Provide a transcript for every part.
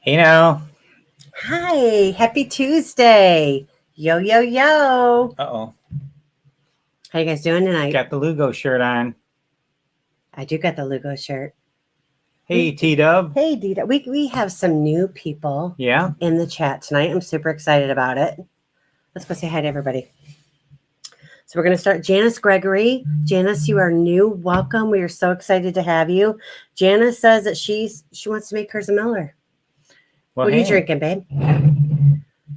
Hey now. Hi, happy Tuesday. Yo, yo, yo. Uh-oh. How you guys doing tonight? Got the Lugo shirt on. I do got the Lugo shirt. Hey, T-Dub. Hey, Dita. We have some new people Yeah? in the chat tonight. I'm super excited about it. Let's go say hi to everybody. So we're going to start. Janice Gregory. Janice, you are new. Welcome. We are so excited to have you. Janice says that she wants to make hers a Miller. Well, What are you hey, drinking, babe?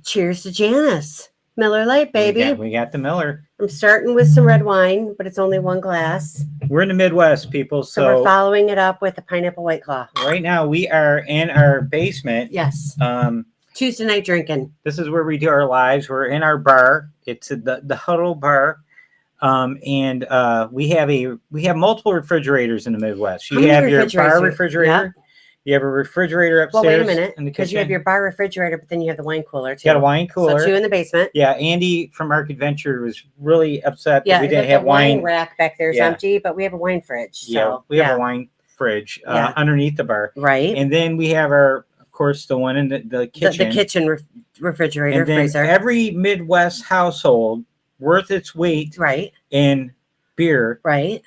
Cheers to Janice. Miller Lite, baby. we got the Miller. I'm starting with some red wine, but it's only one glass. We're in the Midwest, people, So we're so following it up with a pineapple white claw. right now we are in our basement. Yes. Um, Tuesday night drinking. This is where we do our lives. We're in our bar. It's the Huddle Bar. And we have multiple refrigerators in the Midwest. You have your bar refrigerator. Yep. You have a refrigerator upstairs. Well, wait a minute. In the Because kitchen. you have your bar refrigerator, but then you have the wine cooler too. You got a wine cooler. So 2 in the basement. Yeah, Andy from Arc Adventure was really upset that Yeah, we didn't have wine. The rack back there is empty, but we have a wine fridge. So, yeah, we have a wine fridge underneath the bar. Right. And then we have of course, the one in the kitchen. The kitchen refrigerator, and then freezer. Every Midwest household worth its weight in beer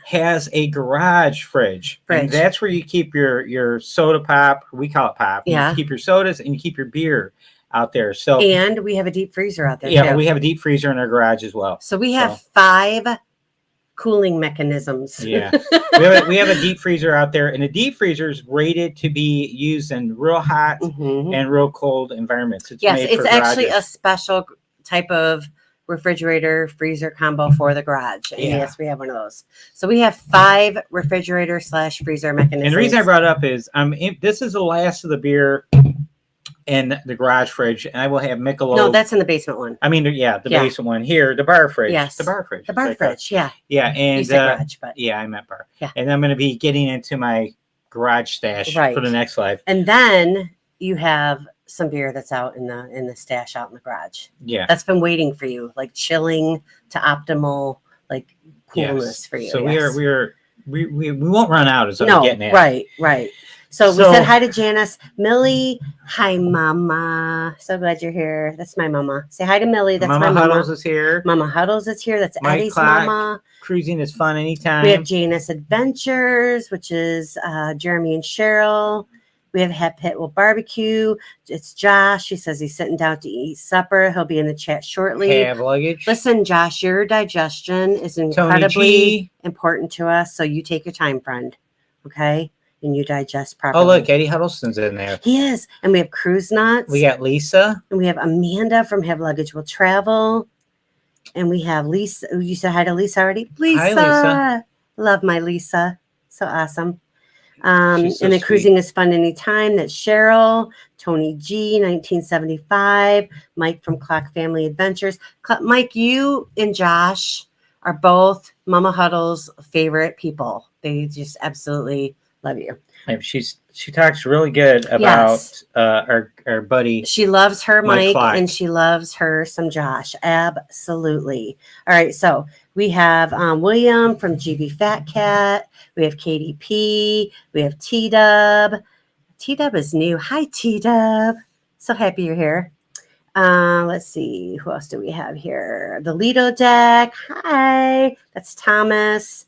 has a garage fridge. And that's where you keep your soda pop. We call it pop. Yeah. You keep your sodas and you keep your beer out there. So and we have a deep freezer out there too. We have a deep freezer in our garage as well. So we have 5 cooling mechanisms. Yeah. we have a deep freezer out there, and the deep freezer is rated to be used in real hot and real cold environments. It's actually a special type of refrigerator freezer combo for the garage. And yes, we have one of those. So we have 5 refrigerator / freezer mechanisms. And the reason I brought it up is this is the last of the beer in the garage fridge, and I will have Michelob. No, that's in the basement one. I mean, the basement one here, the bar fridge. Yes, the bar fridge. The bar fridge. Yeah. Yeah, and you said garage, but I meant bar. Yeah. And I'm going to be getting into my garage stash for the next life. And then you have some beer that's out in the stash out in the garage. Yeah. That's been waiting for you, like chilling to optimal like coolness for you. So we won't run out is what I'm getting at. Right. So we said hi to Janice. Millie, hi mama. So glad you're here. That's my mama. Say hi to Millie. That's Mama my mama. Huddles is here. Mama Huddles is here. That's Mike Eddie's Clark. mama. Cruising is fun anytime. We have Janice Adventures, which is Jeremy and Cheryl. We have Hep Hit Will Barbecue. It's Josh. He says he's sitting down to eat supper. He'll be in the chat shortly. Have luggage. Listen, Josh, your digestion is incredibly important to us. So you take your time, friend. Okay? And you digest properly. Oh, look, Eddie Huddleston's in there. He is. And we have Cruise Nuts. We got Lisa. And we have Amanda from Have Luggage Will Travel. And we have Lisa. You said hi to Lisa already? Lisa. Hi, Lisa. Love my Lisa. So awesome. And then sweet. Cruising is Fun Anytime. That's Cheryl. Tony G, 1975. Mike from Clock Family Adventures. Mike, you and Josh are both Mama Huddle's favorite people. They just absolutely love you. She talks really good about our buddy. She loves her Mike Clark. And she loves her some Josh. Absolutely. All right. So we have William from GB Fat Cat. We have KDP. We have T-Dub. T-Dub is new. Hi, T-Dub. So happy you're here. Let's see. Who else do we have here? The Lido Deck. Hi. That's Thomas.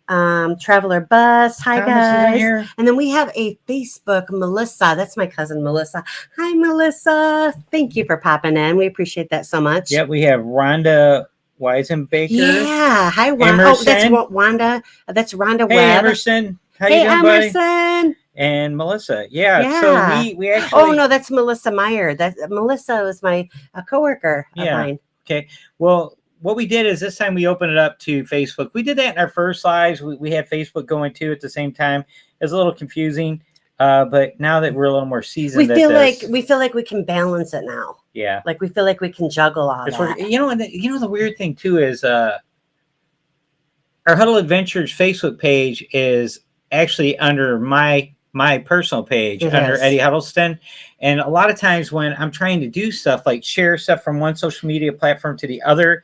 Traveler Bus. Hi, guys. And then we have a Facebook, Melissa. That's my cousin, Melissa. Hi, Melissa. Thank you for popping in. We appreciate that so much. Yeah, we have Rhonda Weisenbaker. Yeah. Hi, Wanda. Oh, that's Wanda. That's Rhonda Webb. Hey, Emerson. How you doing, Emerson. Buddy? And Melissa. Yeah. So we actually. Oh, no, that's Melissa Meyer. Melissa was my coworker of mine. Okay. Well, what we did is this time we opened it up to Facebook. We did that in our first lives. We had Facebook going too at the same time. It was a little confusing, but now that we're a little more seasoned, we feel like we can balance it now. Yeah, like we feel like we can juggle all that. The weird thing too is our Huddle Adventures Facebook page is actually under my personal page under Eddie Huddleston. And a lot of times when I'm trying to do stuff like share stuff from one social media platform to the other,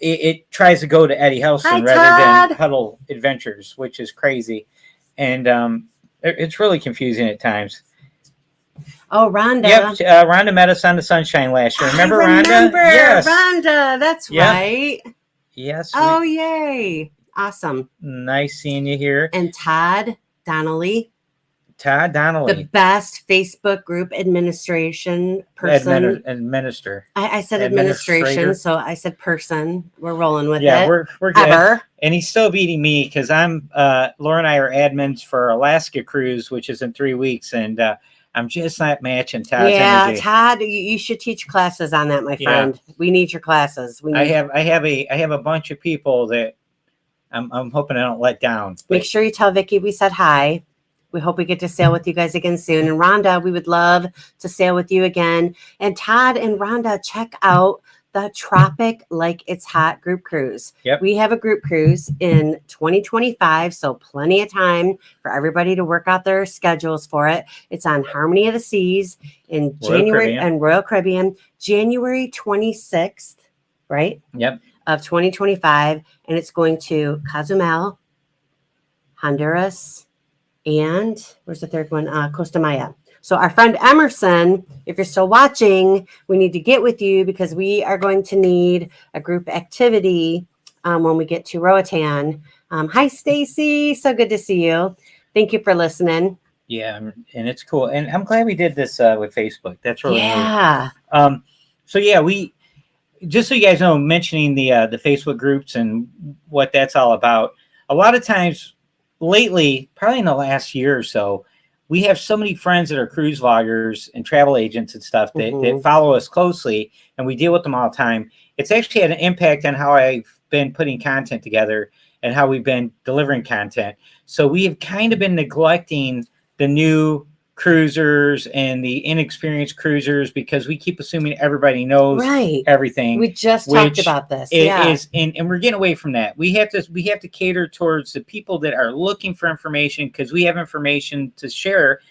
it tries to go to Eddie Huddleston rather than Huddle Adventures, which is crazy. And it's really confusing at times. Oh, Rhonda. Yep, Rhonda met us on the Sunshine last year. Remember, I remember Rhonda? Yes. Rhonda. That's Yep. right. Yes. Oh, yay. Awesome. Nice seeing you here. And Todd Donnelly. Todd Donnelly. The best Facebook group administration person. Administer. I said administration, so I said person. We're rolling with it. Yeah, we're good. Ever. And he's still beating me because I'm Laura and I are admins for Alaska cruise, which is in 3 weeks, and I'm just not matching Todd's energy. Todd, you should teach classes on that, my friend. Yeah. We need your classes. I have a bunch of people that I'm hoping I don't let down. Make sure you tell Vicki we said hi. We hope we get to sail with you guys again soon. And Rhonda, we would love to sail with you again. And Todd and Rhonda, check out the Tropic Like It's Hot group cruise. Yep. We have a group cruise in 2025, so plenty of time for everybody to work out their schedules for it. It's on Harmony of the Seas in January and Royal Caribbean, January 26th, right? Yep. Of 2025. And it's going to Cozumel, Honduras, and where's the third one? Costa Maya. So our friend Emerson, if you're still watching, we need to get with you because we are going to need a group activity when we get to Roatan. Hi, Stacy. So good to see you. Thank you for listening. Yeah, and it's cool. And I'm glad we did this with Facebook. That's really neat. So yeah, we just so you guys know, mentioning the Facebook groups and what that's all about. A lot of times lately, probably in the last year or so, we have so many friends that are cruise vloggers and travel agents and stuff that follow us closely, and we deal with them all the time. It's actually had an impact on how I've been putting content together and how we've been delivering content. So we have kind of been neglecting the new cruisers and the inexperienced cruisers because we keep assuming everybody knows everything. We just talked about this. And we're getting away from that. We have to cater towards the people that are looking for information because we have information to share,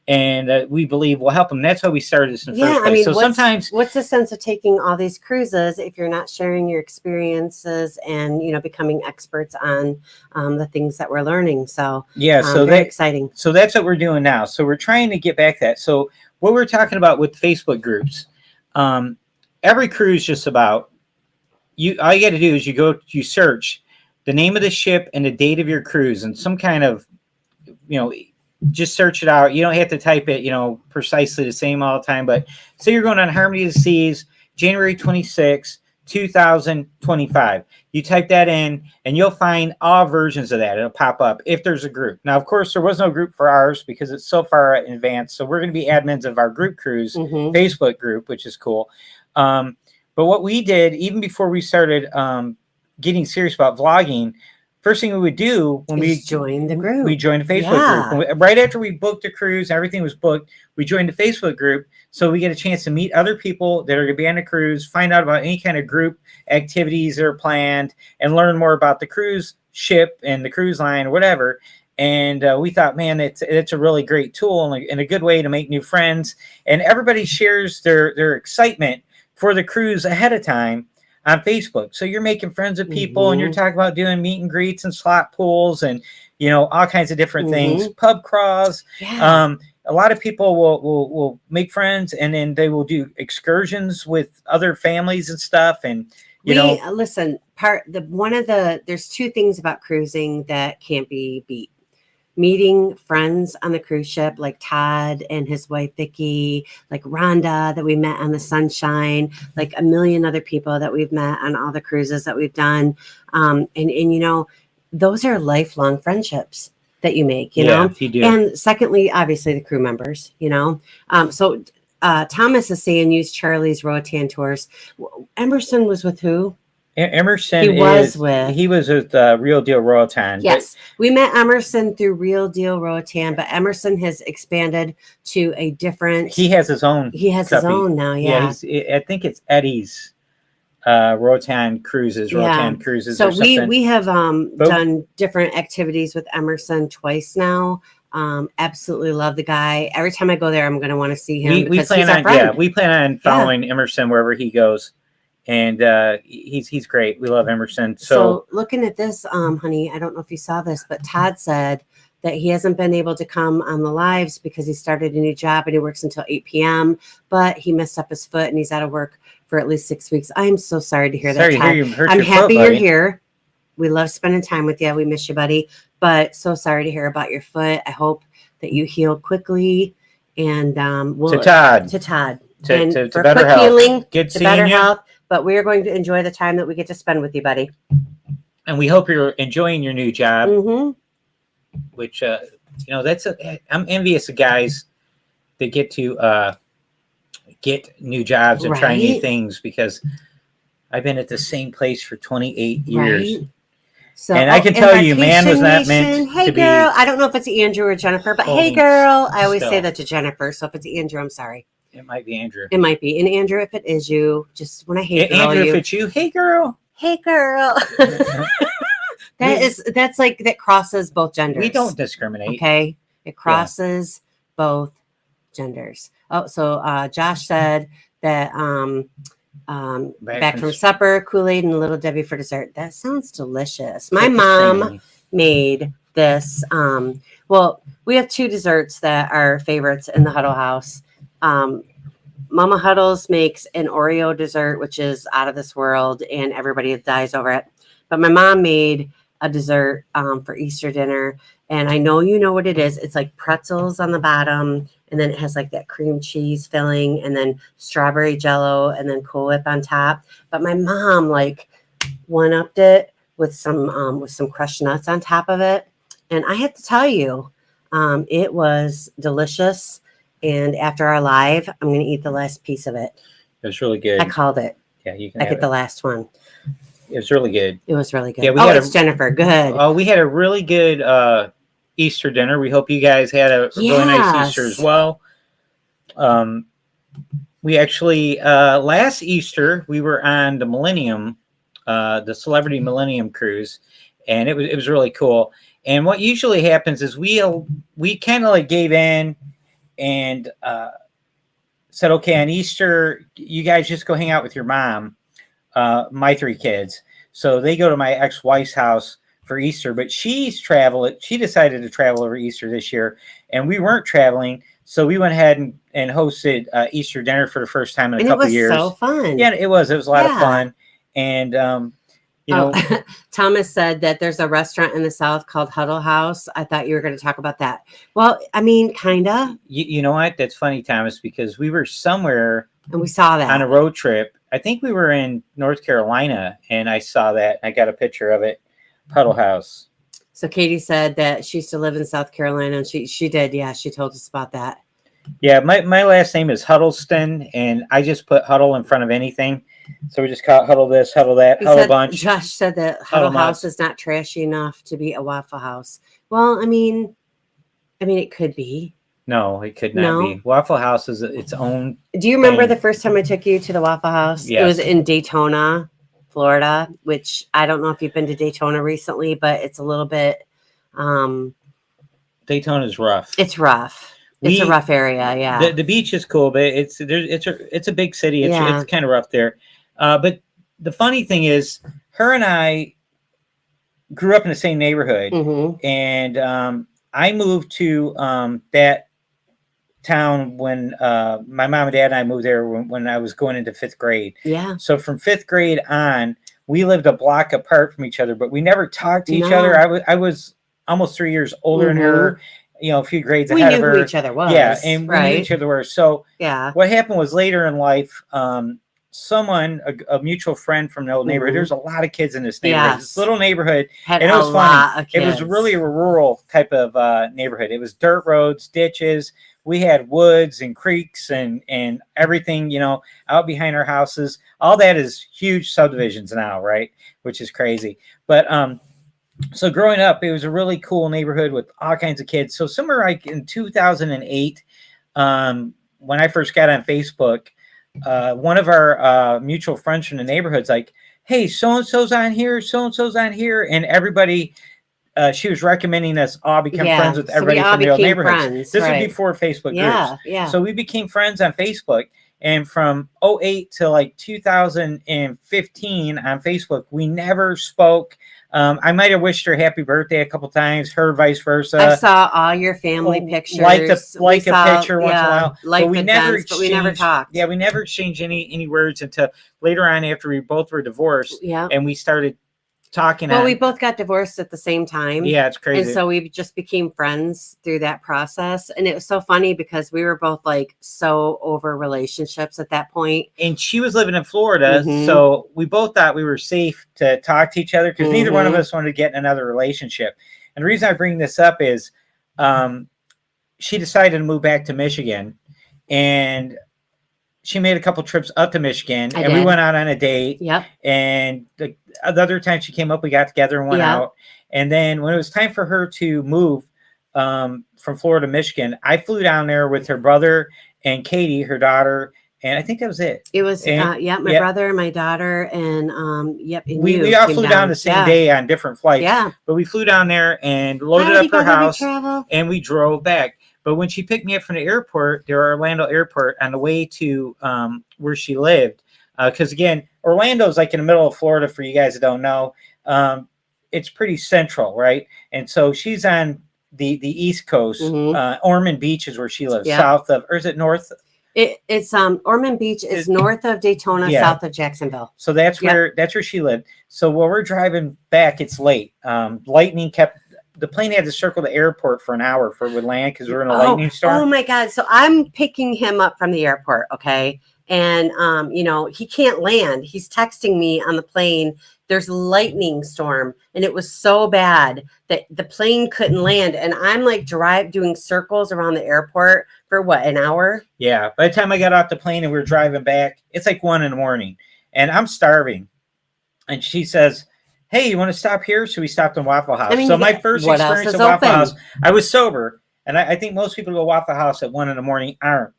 and we believe will help them. That's why we started this in the first place. So sometimes, what's the sense of taking all these cruises if you're not sharing your experiences and becoming experts on the things that we're learning? So yeah, so very exciting. So that's what we're doing now. So we're trying to get back that. So what we're talking about with Facebook groups, every cruise just about you. All you got to do is you search the name of the ship and the date of your cruise and some kind of just search it out. You don't have to type it, precisely the same all the time. But say you're going on Harmony of the Seas, January 26, 2025. You type that in, and you'll find all versions of that. It'll pop up if there's a group. Now, of course, there was no group for ours because it's so far in advance. So we're going to be admins of our group cruise Facebook group, which is cool. But what we did, even before we started getting serious about vlogging, first thing we would do when we joined the group, we joined a Facebook group. Right after we booked the cruise, everything was booked, we joined the Facebook group so we get a chance to meet other people that are going to be on the cruise, find out about any kind of group activities that are planned, and learn more about the cruise ship and the cruise line or whatever. And we thought, man, it's a really great tool and a good way to make new friends. And everybody shares their excitement for the cruise ahead of time on Facebook. So you're making friends with people and you're talking about doing meet and greets and slot pools and, all kinds of different things, pub craws. Yeah. A lot of people will make friends and then they will do excursions with other families and stuff. And, listen, there's two things about cruising that can't be beat. Meeting friends on the cruise ship like Todd and his wife Vicki, like Rhonda that we met on the Sunshine, like a million other people that we've met on all the cruises that we've done. And those are lifelong friendships that you make, you know? You do. And secondly, obviously the crew members, So Thomas is saying use Charlie's Roatan tours. Emerson was with who? Emerson he was with Real Deal Roatan. Yes, we met Emerson through Real Deal Roatan, but Emerson has expanded to a different. He has his own. He has his own now. Yeah, I think it's Eddie's Roatan Cruises. Roatan Cruises. So or something. we have done different activities with Emerson twice now. Absolutely love the guy. Every time I go there, I'm going to want to see him. We plan on following Emerson wherever he goes. And he's great. We love Emerson. So looking at this, honey, I don't know if you saw this, but Todd said that he hasn't been able to come on the lives because he started a new job and he works until 8 p.m. But he messed up his foot and he's out of work for at least 6 weeks. I'm so sorry to hear that, Todd. I'm happy you're here. We love spending time with you. We miss you, buddy. But so sorry to hear about your foot. I hope that you heal quickly. And to Todd. To better health. Healing, good seeing better health. But we are going to enjoy the time that we get to spend with you, buddy. And we hope you're enjoying your new job. Mm-hmm. Which I'm envious of guys that get to get new jobs and try new things, because I've been at the same place for 28 years. Right. So, and I can tell you, man was not meant to be. I don't know if it's Andrew or Jennifer, but hey, girl. I always say that to Jennifer. So if it's Andrew, I'm sorry. It might be Andrew. It might be. And Andrew, if it is you, just when I hate Andrew, if it's you, hey, girl. Hey, girl. That's like, that crosses both genders. We don't discriminate. Okay. It crosses both genders. Oh, so Josh said that back from supper, Kool-Aid and Little Debbie for dessert. That sounds delicious. My mom made this. Well, we have two desserts that are favorites in the Huddle House. Mama Huddles makes an Oreo dessert, which is out of this world, and everybody dies over it. But my mom made a dessert for Easter dinner, and I know you know what it is. It's like pretzels on the bottom, and then it has like that cream cheese filling, and then strawberry jello, and then Cool Whip on top. But my mom like one-upped it with some crushed nuts on top of it, and I have to tell you, it was delicious. And after our live, I'm going to eat the last piece of it. It was really good. I called it. Yeah, you can. I get the last one. It was really good. It was really good. Yeah, it's Jennifer. Good. Oh, we had a really good Easter dinner. We hope you guys had a really nice Easter as well. We actually last Easter we were on the Millennium, the Celebrity Millennium Cruise, and it was really cool. And what usually happens is we kind of like gave in and said, okay, on Easter, you guys just go hang out with your mom, my three kids. So they go to my ex-wife's house for Easter, but she decided to travel over Easter this year, and we weren't traveling. So we went ahead and hosted Easter dinner for the first time in a couple of years. It was so fun. Yeah, it was a lot of fun. And, Thomas said that there's a restaurant in the South called Huddle House. I thought you were going to talk about that. Well, I mean, kind of. You know what? That's funny, Thomas, because we were somewhere and we saw that on a road trip. I think we were in North Carolina, and I saw that. I got a picture of it. Huddle House. So Katie said that she used to live in South Carolina, and she did. Yeah, she told us about that. Yeah, my last name is Huddleston, and I just put Huddle in front of anything. So we just call it Huddle this, Huddle that, Huddle bunch. Josh said that Huddle House is not trashy enough to be a Waffle House. Well, I mean, it could be. No, it could not be. Waffle House is its own. Do you remember the first time I took you to the Waffle House? Yes. It was in Daytona, Florida, which I don't know if you've been to Daytona recently, but it's a little bit. Daytona is rough. It's rough. It's a rough area. Yeah. The beach is cool, but it's a big city. It's kind of rough there. But the funny thing is, her and I grew up in the same neighborhood, and I moved to that town when my mom and dad and I moved there when I was going into 5th grade. Yeah. So from 5th grade on, we lived a block apart from each other, but we never talked to each other. I was almost 3 years older than her, a few grades ahead of her. We knew who each other was. Yeah, and we knew each other were. So what happened was later in life, someone, a mutual friend from the old neighborhood, there's a lot of kids in this neighborhood. This little neighborhood. And it was funny. It was really a rural type of neighborhood. It was dirt roads, ditches. We had woods and creeks and everything, out behind our houses. All that is huge subdivisions now, right? Which is crazy. But so growing up, it was a really cool neighborhood with all kinds of kids. So somewhere like in 2008, when I first got on Facebook, one of our mutual friends from the neighborhood's like, hey, so-and-so's on here, so-and-so's on here. And everybody, she was recommending us all become friends with everybody from the old neighborhoods. This was before Facebook groups. Yeah. So we became friends on Facebook. And from 2008 to like 2015 on Facebook, we never spoke. I might have wished her happy birthday a couple times, her vice versa. I saw all your family pictures. Like a picture once in a while. Life but we events, but we never talked. Yeah, we never exchanged any words until later on after we both were divorced. Yeah. And we started talking. Well, we both got divorced at the same time. Yeah, it's crazy. And so we just became friends through that process. And it was so funny because we were both like so over relationships at that point. And she was living in Florida. So we both thought we were safe to talk to each other because neither one of us wanted to get in another relationship. And the reason I bring this up is she decided to move back to Michigan. And she made a couple trips up to Michigan, and we went out on a date. Yep. And the other time she came up, we got together and went out. And then when it was time for her to move from Florida to Michigan, I flew down there with her brother and Katie, her daughter, and I think that was it. It was my brother, my daughter, and and we all flew down the same day on different flights. Yeah. But we flew down there and loaded up her house, and we drove back. But when she picked me up from the airport, the Orlando airport, on the way to where she lived, because again, Orlando's like in the middle of Florida for you guys that don't know. It's pretty central, right? And so she's on the East Coast. Ormond Beach is where she lives, south of, or is it north? It's Ormond Beach is north of Daytona, south of Jacksonville. So that's where she lived. So while we're driving back, it's late. Lightning kept. The plane had to circle the airport for an hour for it would land because we were in a lightning storm. Oh my God. So I'm picking him up from the airport. Okay. And, he can't land. He's texting me on the plane. There's a lightning storm. And it was so bad that the plane couldn't land. And I'm like doing circles around the airport for what, an hour? Yeah. By the time I got off the plane and we were driving back, it's like 1 a.m. and I'm starving. And she says, hey, you want to stop here? So we stopped in Waffle House. So my first experience at Waffle House, I was sober. And I think most people who go Waffle House at 1 a.m. aren't.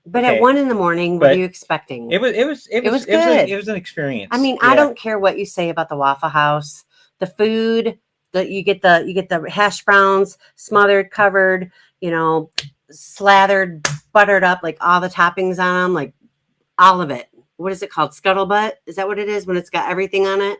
But at 1 a.m, what are you expecting? It was good. It was an experience. I mean, I don't care what you say about the Waffle House. The food, you get the hash browns smothered, covered, slathered, buttered up, like all the toppings on them, like all of it. What is it called? Scuttlebutt? Is that what it is when it's got everything on it?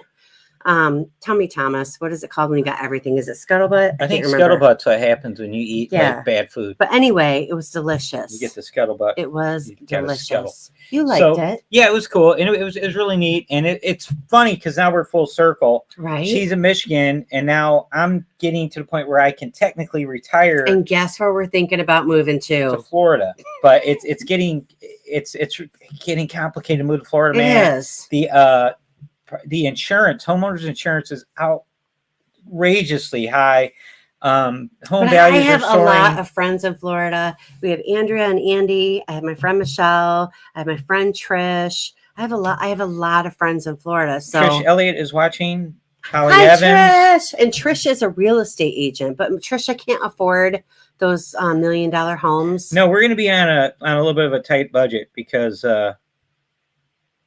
Tell me, Thomas, what is it called when you got everything? Is it scuttlebutt? I think scuttlebutt's what happens when you eat like bad food. But anyway, it was delicious. You get the scuttlebutt. It was delicious. You liked it. Yeah, it was cool. And it was really neat. And it's funny because now we're full circle. Right. She's in Michigan, and now I'm getting to the point where I can technically retire. And guess where we're thinking about moving to Florida. But it's getting complicated to move to Florida, man. It is. The insurance, homeowners insurance is outrageously high. Home values I have are soaring. A lot of friends in Florida. We have Andrea and Andy. I have my friend Michelle. I have my friend Trish. I have a lot of friends in Florida. So Trish Elliott is watching. Holly Hi, Evans. Trish. And Trish is a real estate agent, but Trisha can't afford those $1 million homes. No, we're going to be on a little bit of a tight budget because.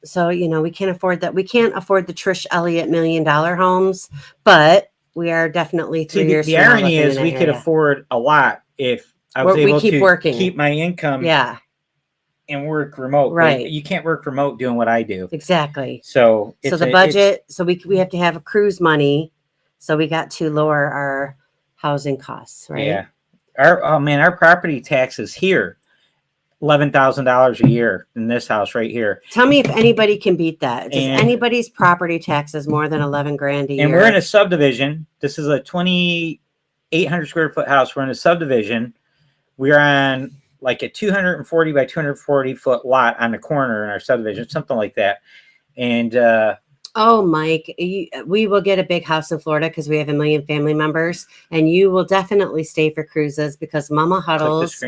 So, we can't afford that. We can't afford the Trish Elliott $1 million homes, but we are definitely 3 years. The irony is we could afford a lot if I was able to keep my income. Yeah. And work remote. Right. You can't work remote doing what I do. Exactly. So the budget, so we have to have a cruise money. So we got to lower our housing costs, right? Yeah. Our property taxes here. $11,000 a year in this house right here. Tell me if anybody can beat that. Does anybody's property taxes more than 11 grand a year? And we're in a subdivision. This is a 2,800 square foot house. We're in a subdivision. We're on like a 240 by 240 foot lot on the corner in our subdivision, something like that. And Mike, we will get a big house in Florida because we have 1 million family members, and you will definitely stay for cruises because Mama Huddles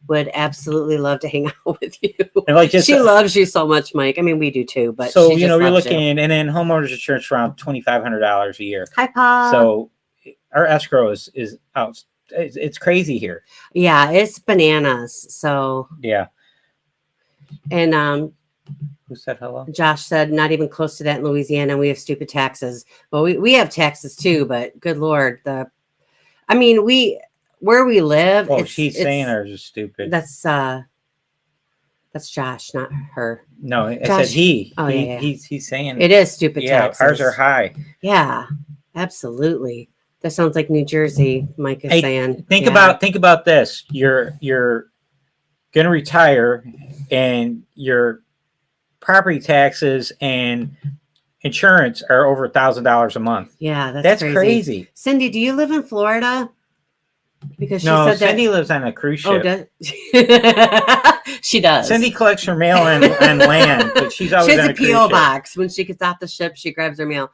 would absolutely love to hang out with you. And she loves you so much, Mike. I mean, we do too, but so you're looking, and then homeowners insurance around $2,500 a year. Hi, Pa. So our escrow is out. It's crazy here. Yeah, it's bananas. So yeah. And who said hello? Josh said not even close to that in Louisiana. We have stupid taxes. Well, we have taxes too, but good Lord, where we live. Oh, she's saying ours is stupid. That's Josh, not her. No, I said he. Oh, yeah. He's saying it is stupid taxes. Ours are high. Yeah. Absolutely. That sounds like New Jersey, Mike is Hey, saying. think Yeah. about this. You're going to retire, and your property taxes and insurance are over $1,000 a month. Yeah, that's That's crazy. crazy. Cindy, do you live in Florida? Because she No, said Cindy that. lives on a cruise Oh, ship. does she does. Cindy collects her mail on land, but she's She always has on a a cruise PO ship. box. When she gets off the ship, she grabs her mail.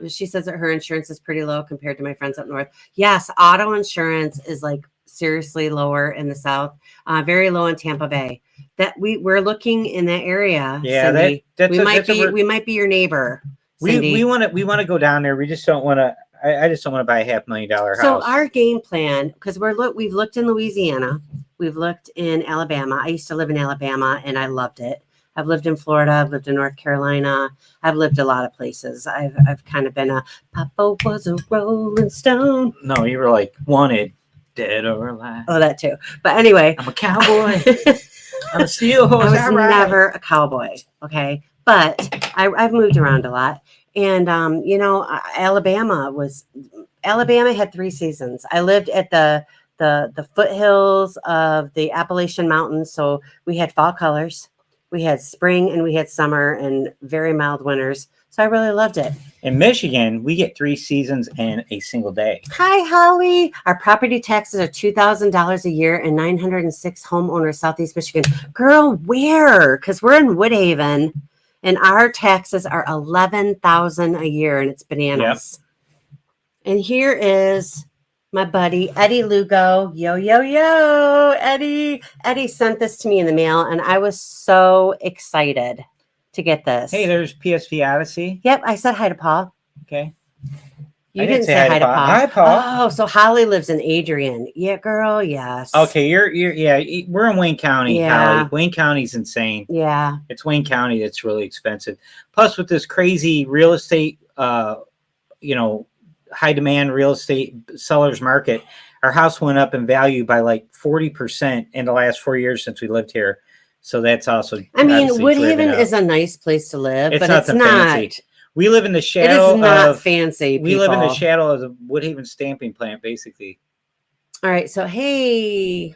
She says that her insurance is pretty low compared to my friends up north. Yes, auto insurance is like seriously lower in the south, very low in Tampa Bay. That we're looking in that area, Yeah, Cindy. we might be your neighbor, Cindy. we want to go down there. We just don't want to. I just don't want to buy a $500,000 So house. our game plan, because we've looked in Louisiana, we've looked in Alabama. I used to live in Alabama and I loved it. I've lived in Florida. I've lived in North Carolina. I've lived a lot of places. I've kind of been a Papa was a Rolling Stone. No, you were like wanted, dead or alive. Oh, that too. But anyway, I'm a cowboy. I'm a steel horse. I was never a cowboy. Okay, but I've moved around a lot, and Alabama had 3 seasons. I lived at the foothills of the Appalachian Mountains, so we had fall colors, we had spring, and we had summer, and very mild winters. So I really loved it. In Michigan, we get 3 seasons in a single day. Hi, Holly. Our property taxes are $2,000 a year, and 906 homeowners, Southeast Michigan. Girl, where? Because we're in Woodhaven, and our taxes are $11,000 a year, and it's bananas. Yep. And here is my buddy Eddie Lugo. Yo, yo, yo, Eddie. Eddie sent this to me in the mail, and I was so excited to get this. Hey, there's PSV Odyssey. Yep, I said hi to Paul. Okay. You didn't say hi to Paul. Hi, Paul. Oh, so Holly lives in Adrian. Yeah, girl. Yes. Okay, we're in Wayne County, Yeah. Holly. Wayne County's insane. Yeah. It's Wayne County that's really expensive. Plus, with this crazy real estate, high demand real estate sellers market, our house went up in value by like 40% in the last 4 years since we lived here. So that's also. I mean, Woodhaven is a nice place to live, but it's not fancy. We live in the shadow it is not fancy. We live in the shadow of the Woodhaven stamping plant, basically. All right. So, hey,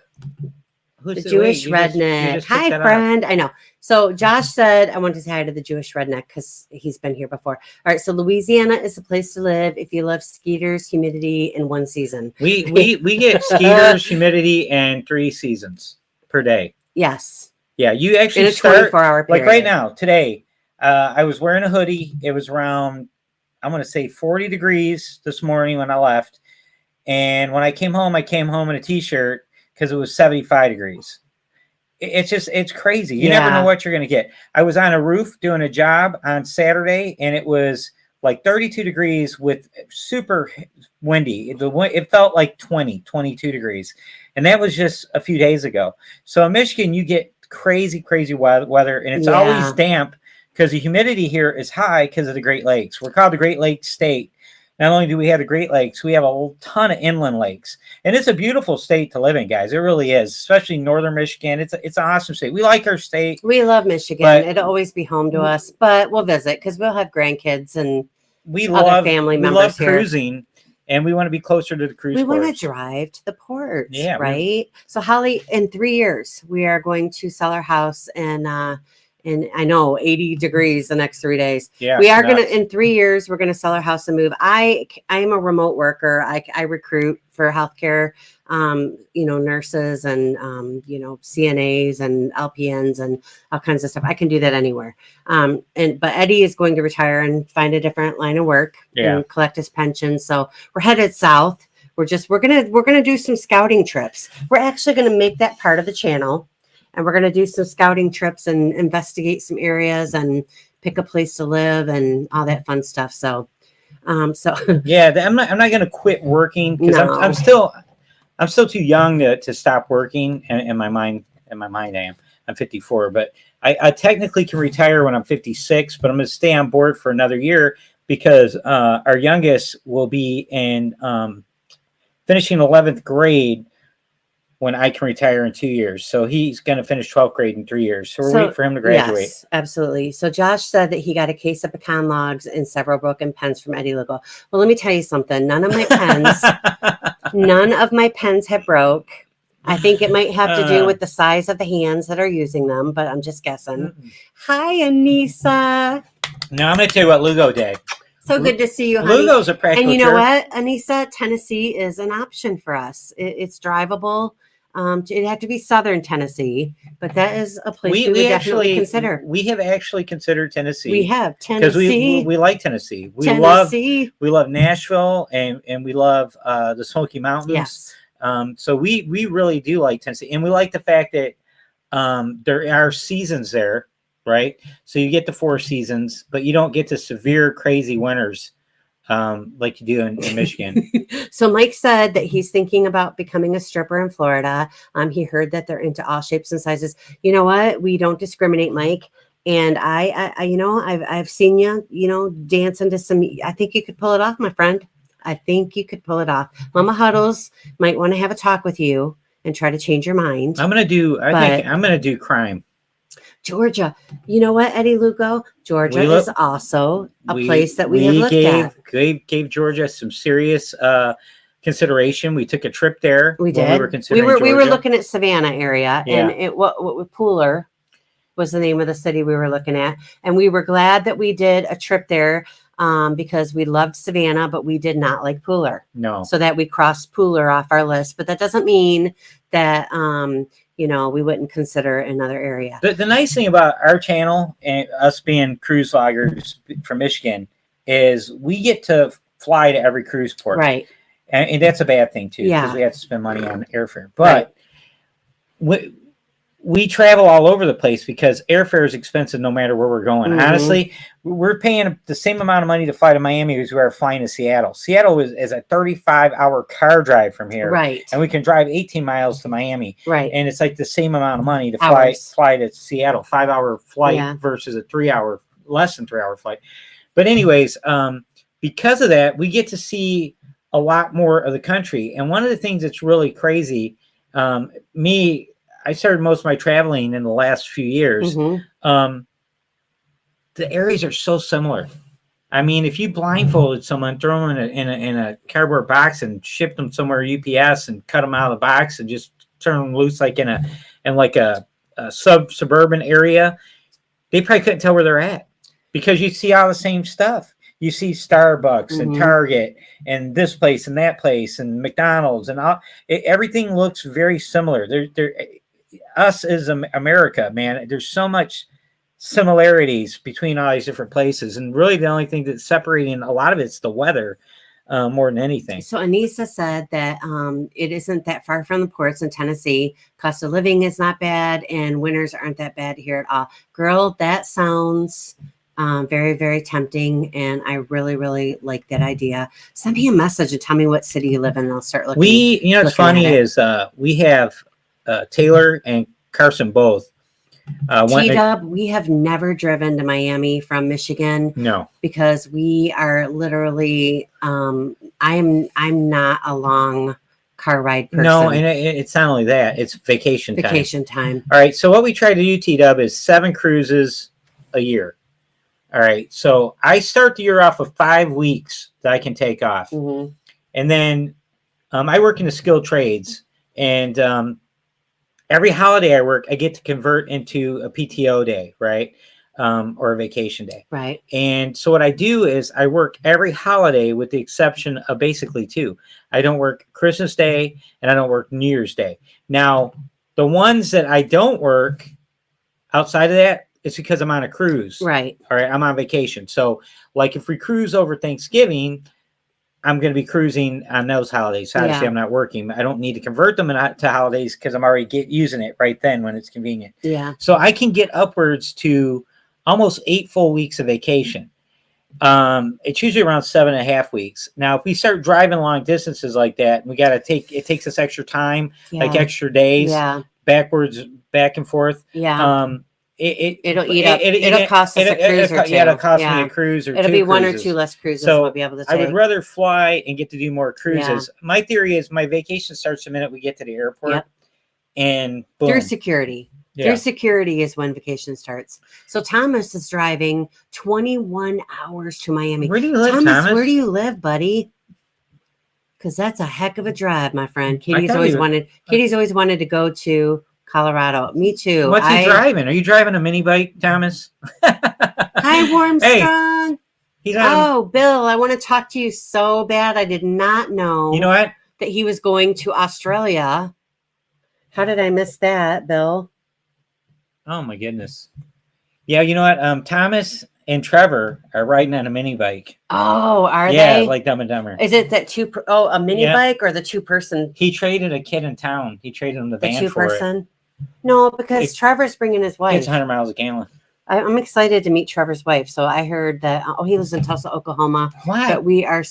the Jewish redneck. Hi, friend. I know. So Josh said, I want to say hi to the Jewish redneck because he's been here before. All right. So Louisiana is the place to live if you love skeeters, humidity, and 1 season. We get skeeters, humidity, and 3 seasons per day. Yes. Yeah. You actually in a 24-hour period. Like right now, today, I was wearing a hoodie. It was around, I'm going to say 40 degrees this morning when I left. And when I came home in a t-shirt because it was 75 degrees. It's crazy. You never know what you're going to get. I was on a roof doing a job on Saturday, and it was like 32 degrees with super windy. It felt like 22 degrees. And that was just a few days ago. So in Michigan, you get crazy, crazy weather, and it's always damp because the humidity here is high because of the Great Lakes. We're called the Great Lakes State. Not only do we have the Great Lakes, we have a ton of inland lakes. And it's a beautiful state to live in, guys. It really is, especially northern Michigan. It's an awesome state. We like our state. We love Michigan. It'll always be home to us, but we'll visit because we'll have grandkids and other family members. We love cruising, and we want to be closer to the cruise ports. We want to drive to the port, right? So, Holly, in 3 years, we are going to sell our house and I know 80 degrees the next 3 days. Yeah, we are going to, in 3 years, we're going to sell our house and move. I am a remote worker. I recruit for healthcare, nurses and, CNAs and LPNs and all kinds of stuff. I can do that anywhere. But Eddie is going to retire and find a different line of work and collect his pension. So we're headed south. We're going to do some scouting trips. We're actually going to make that part of the channel. And we're going to do some scouting trips and investigate some areas and pick a place to live and all that fun stuff. So yeah, I'm not going to quit working because I'm still too young to stop working. In my mind, I'm 54, but I technically can retire when I'm 56, but I'm going to stay on board for another year because our youngest will be in finishing 11th grade when I can retire in 2 years. So he's going to finish 12th grade in 3 years. So we're waiting for him to graduate. Yes, absolutely. So Josh said that he got a case of pecan logs and several broken pens from Eddie Lugo. Well, let me tell you something. None of my pens have broke. I think it might have to do with the size of the hands that are using them, but I'm just guessing. Hi, Anissa. Now I'm going to tell you what Lugo did. So good to see you, honey. Lugo's a practical And you know jerk. what, Anissa? Tennessee is an option for us. It's drivable. It'd have to be southern Tennessee, but that is a place we would definitely consider. We have actually considered Tennessee. We have Tennessee because we like Tennessee. We love Nashville and we love the Smoky Mountains. Yes. So we really do like Tennessee, and we like the fact that there are seasons there, right? So you get the 4 seasons, but you don't get the severe, crazy winters like you do in Michigan. So Mike said that he's thinking about becoming a stripper in Florida. He heard that they're into all shapes and sizes. You know what? We don't discriminate, Mike. And I've seen you, dancing to some. I think you could pull it off, my friend. I think you could pull it off. Mama Huddles might want to have a talk with you and try to change your mind. I think I'm gonna do crime. Georgia. You know what, Eddie Lugo? Georgia is also a place that we have looked at. Gave Georgia some serious consideration. We took a trip there. We did. We were looking at Savannah area, and what Pooler was the name of the city we were looking at, and we were glad that we did a trip there because we loved Savannah, but we did not like Pooler. No. So that we crossed Pooler off our list, but that doesn't mean that we wouldn't consider another area. The nice thing about our channel and us being cruise vloggers from Michigan is we get to fly to every cruise port. Right. And that's a bad thing too, because we have to spend money on airfare. But we travel all over the place because airfare is expensive no matter where we're going. Mm-hmm. Honestly, we're paying the same amount of money to fly to Miami as we are flying to Seattle. Seattle is a 35-hour car drive from here. Right. And we can drive 18 miles to Miami. Right. And it's like the same amount of money to fly to Seattle. 5-hour flight versus a 3-hour, less than 3-hour flight. But anyways, because of that, we get to see a lot more of the country. And one of the things that's really crazy, I started most of my traveling in the last few years. Mm-hmm. The areas are so similar. I mean, if you blindfolded someone, throw them in a cardboard box and ship them somewhere UPS and cut them out of the box and just turn them loose like in a suburban area, they probably couldn't tell where they're at because you see all the same stuff. You see Starbucks and Target and this place and that place and McDonald's and everything looks very similar. Us as America, man, there's so much similarities between all these different places, and really the only thing that's separating a lot of it's the weather more than anything. So Anissa said that it isn't that far from the ports in Tennessee. Cost of living is not bad, and winters aren't that bad here at all. Girl, that sounds very, very tempting, and I really, really like that idea. Send me a message and tell me what city you live in, and I'll start looking. What's funny is we have Taylor and Carson both. T-Dub, we have never driven to Miami from Michigan. No, because we are literally. I'm not a long car ride person. No, and it's not only that; it's vacation time. All right, so what we try to do, T-Dub, is 7 cruises a year. All right, so I start the year off with 5 weeks that I can take off, and then I work in the skilled trades, and every holiday I work, I get to convert into a PTO day, right? Or a vacation day. Right. And so what I do is I work every holiday with the exception of basically 2. I don't work Christmas Day and I don't work New Year's Day. Now, the ones that I don't work outside of that, it's because I'm on a cruise. Right. All right. I'm on vacation. So like if we cruise over Thanksgiving, I'm going to be cruising on those holidays. Obviously, I'm not working. I don't need to convert them to holidays because I'm already using it right then when it's convenient. Yeah. So I can get upwards to almost 8 full weeks of vacation. It's usually around 7.5 weeks. Now, if we start driving long distances like that, it takes us extra time, like extra days, back and forth. Yeah. It'll cost us a cruise or 2. Yeah, it'll cost me a cruise or 2 It'll be 1 cruises. or 2 less cruises so we'll be able to take. I would rather fly and get to do more cruises. Yeah. My theory is my vacation starts the minute we get to the airport. Yep. and boom. Through security. Yeah. Through security is when vacation starts. So Thomas is driving 21 hours to Miami. Where do you live, Thomas? Where do you live, buddy? Because that's a heck of a drive, my friend. Katie's thought always you- wanted to go to Colorado. Me too. What's he driving? Are you driving a mini bike, Thomas? Hi, Warmstrong. He's on. Bill, I want to talk to you so bad. I did not know. You know what? That he was going to Australia. How did I miss that, Bill? Oh my goodness. Yeah, you know what? Thomas and Trevor are riding on a mini bike. Oh, are they? Yeah, like Dumb and Dumber. Is it that a mini bike or the 2-person? He traded a kid in town. He traded him the van 2-person? No, because Trevor's bringing his wife. It's 100 miles a gallon. I'm excited to meet Trevor's wife. So I heard that, he lives in Tulsa, Oklahoma. What? That we are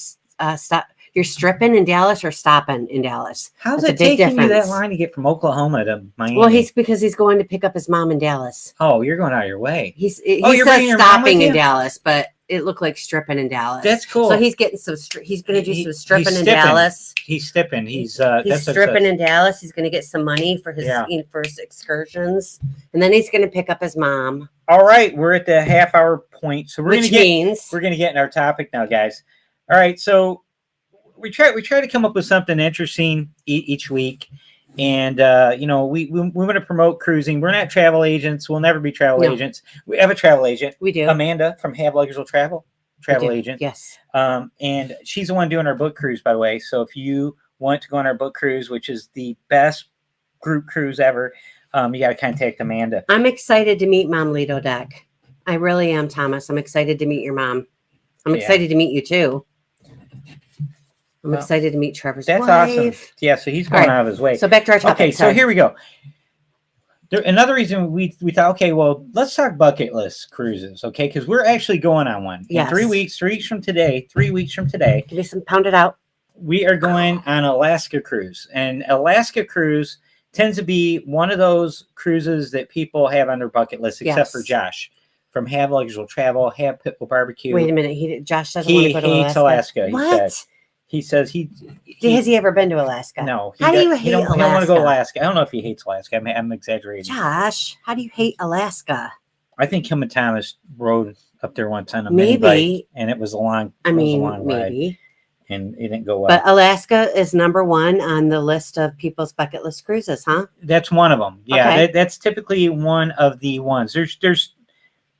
you're stripping in Dallas or stopping in Dallas. How's it taking you that line to get from Oklahoma to Miami? Well, because he's going to pick up his mom in Dallas. Oh, you're going out of your way. He says stopping in Dallas, but it looked like stripping in Dallas. That's cool. So he's getting he's going to do some stripping in Dallas. He's stipping. He's stripping in Dallas. He's going to get some money for his first excursions, and then he's going to pick up his mom. All right, we're at the half-hour point, so we're going to get in our topic now, guys. All right, so we try to come up with something interesting each week, and we want to promote cruising. We're not travel agents. We'll never be travel agents. We have a travel agent. We do. Amanda from Have Luggage Will Travel agent. Yes. And she's the one doing our book cruise, by the way. So if you want to go on our book cruise, which is the best group cruise ever, you got to contact Amanda. I'm excited to meet Mom Lido Deck. I really am, Thomas. I'm excited to meet your mom. I'm excited to meet you too. I'm excited to meet Trevor's wife. That's awesome. Yeah, so he's going out of his way. So back to our topic. Okay, so here we go. Another reason we thought, okay, well, let's talk bucket list cruises, okay? Because we're actually going on one. Yes. In 3 weeks, 3 weeks from today, 3 weeks from today. Give me some pounded out. We are going on Alaska cruise. And Alaska cruise tends to be one of those cruises that people have on their bucket list, except for Josh. From Have Luggage Will Travel, Have Pitbull Barbecue. Wait a minute. Josh doesn't want to go to Alaska. He hates Alaska. What? He says has he ever been to Alaska? No. How do you hate Alaska? He don't want to go to Alaska. I don't know if he hates Alaska. I'm exaggerating. Josh, how do you hate Alaska? I think him and Thomas rode up there once on a mini bike, and it was a long ride, and it didn't go well. But Alaska is number one on the list of people's bucket list cruises, huh? That's one of them. Yeah, okay. That's typically one of the ones. There's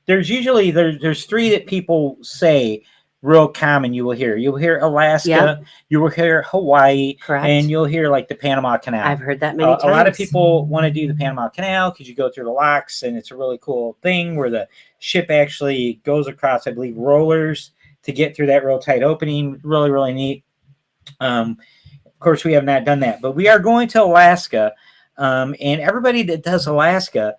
usually there's three that people say real common. You'll hear Alaska, you will hear Hawaii, correct, and you'll hear like the Panama Canal. I've heard that many times. A lot of people want to do the Panama Canal because you go through the locks, and it's a really cool thing where the ship actually goes across, I believe, rollers to get through that real tight opening. Really, really neat. Of course, we have not done that, but we are going to Alaska, and everybody that does Alaska,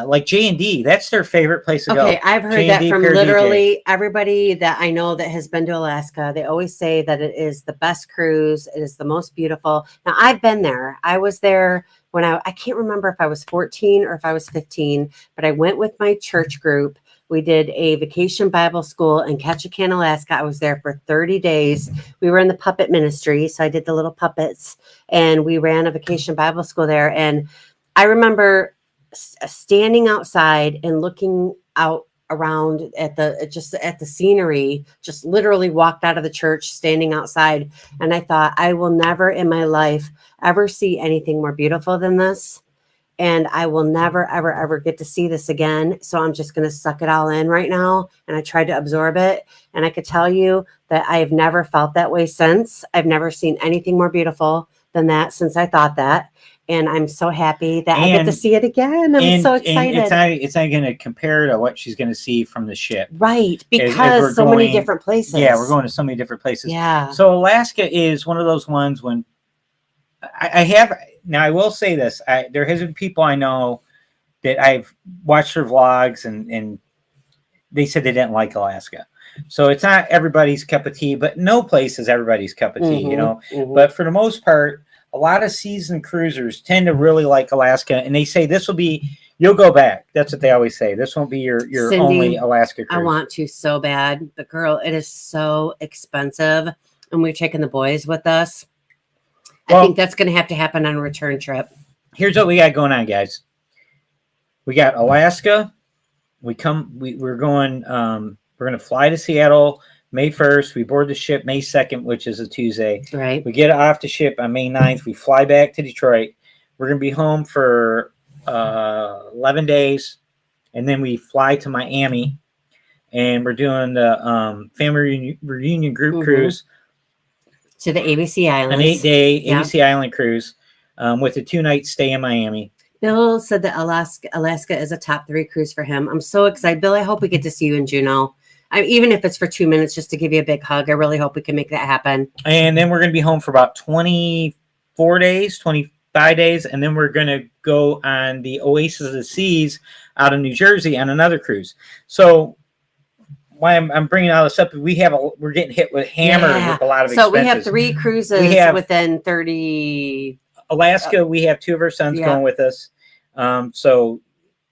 like J&D, that's their favorite place to go. Okay, I've heard that from literally everybody that I know that has been to Alaska. They always say that it is the best cruise. It is the most beautiful. Now, I've been there. I was there when I can't remember if I was 14 or if I was 15, but I went with my church group. We did a vacation Bible school in Ketchikan, Alaska. I was there for 30 days. We were in the puppet ministry, so I did the little puppets, and we ran a vacation Bible school there. And I remember standing outside and looking out around at the scenery, just literally walked out of the church, standing outside. And I thought, I will never in my life ever see anything more beautiful than this. And I will never, ever, ever get to see this again. So I'm just going to suck it all in right now. And I tried to absorb it. And I could tell you that I have never felt that way since. I've never seen anything more beautiful than that since I thought that. And I'm so happy that I get to see it again. I'm so excited. It's not going to compare to what she's going to see from the ship. Right. Because so many different places. Yeah, we're going to so many different places. Yeah. So Alaska is one of those ones when now I will say this. There has been people I know that I've watched their vlogs and they said they didn't like Alaska. So it's not everybody's cup of tea, but no place is everybody's cup of tea, Mm-hmm. But for the most part, a lot of seasoned cruisers tend to really like Alaska, and they say this will be, you'll go back. That's what they always say. This won't be your Cindy, only Alaska cruise. I want to so bad, but girl, it is so expensive, and we've taken the boys with us. I think that's going to happen on a return trip. here's what we got going on, guys. We got Alaska. We're going. We're going to fly to Seattle May 1st. We board the ship May 2nd, which is a Tuesday. Right. We get off the ship on May 9th. We fly back to Detroit. We're going to be home for 11 days, and then we fly to Miami, and we're doing the family reunion group cruise to the ABC Islands. An 8-day ABC Island cruise with a 2-night stay in Miami. Bill said that Alaska is a top 3 cruise for him. I'm so excited. Bill, I hope we get to see you in Juneau. Even if it's for 2 minutes, just to give you a big hug. I really hope we can make that happen. And then we're going to be home for about 24 days, 25 days. And then we're going to go on the Oasis of the Seas out of New Jersey on another cruise. So why I'm bringing all this up, we're getting hit with hammered with a lot of expenses. So we have 3 cruises within 30. Alaska, we have 2 of our sons going with us. So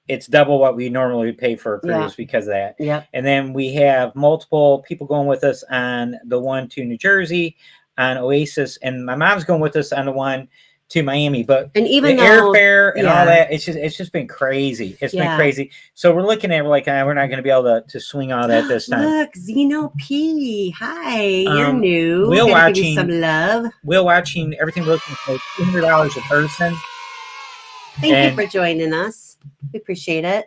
it's double what we normally pay for a cruise because of that. Yeah. And then we have multiple people going with us on the one to New Jersey, on Oasis, and my mom's going with us on the one to Miami. But even the airfare and all that, it's just been crazy. It's been crazy. So we're looking at like we're not going to be able to swing all that this time. Look, Zeno P. Hi, you're new. We're watching give you some love. We're watching everything. We're looking for $200 a person. Thank you for joining us. We appreciate it.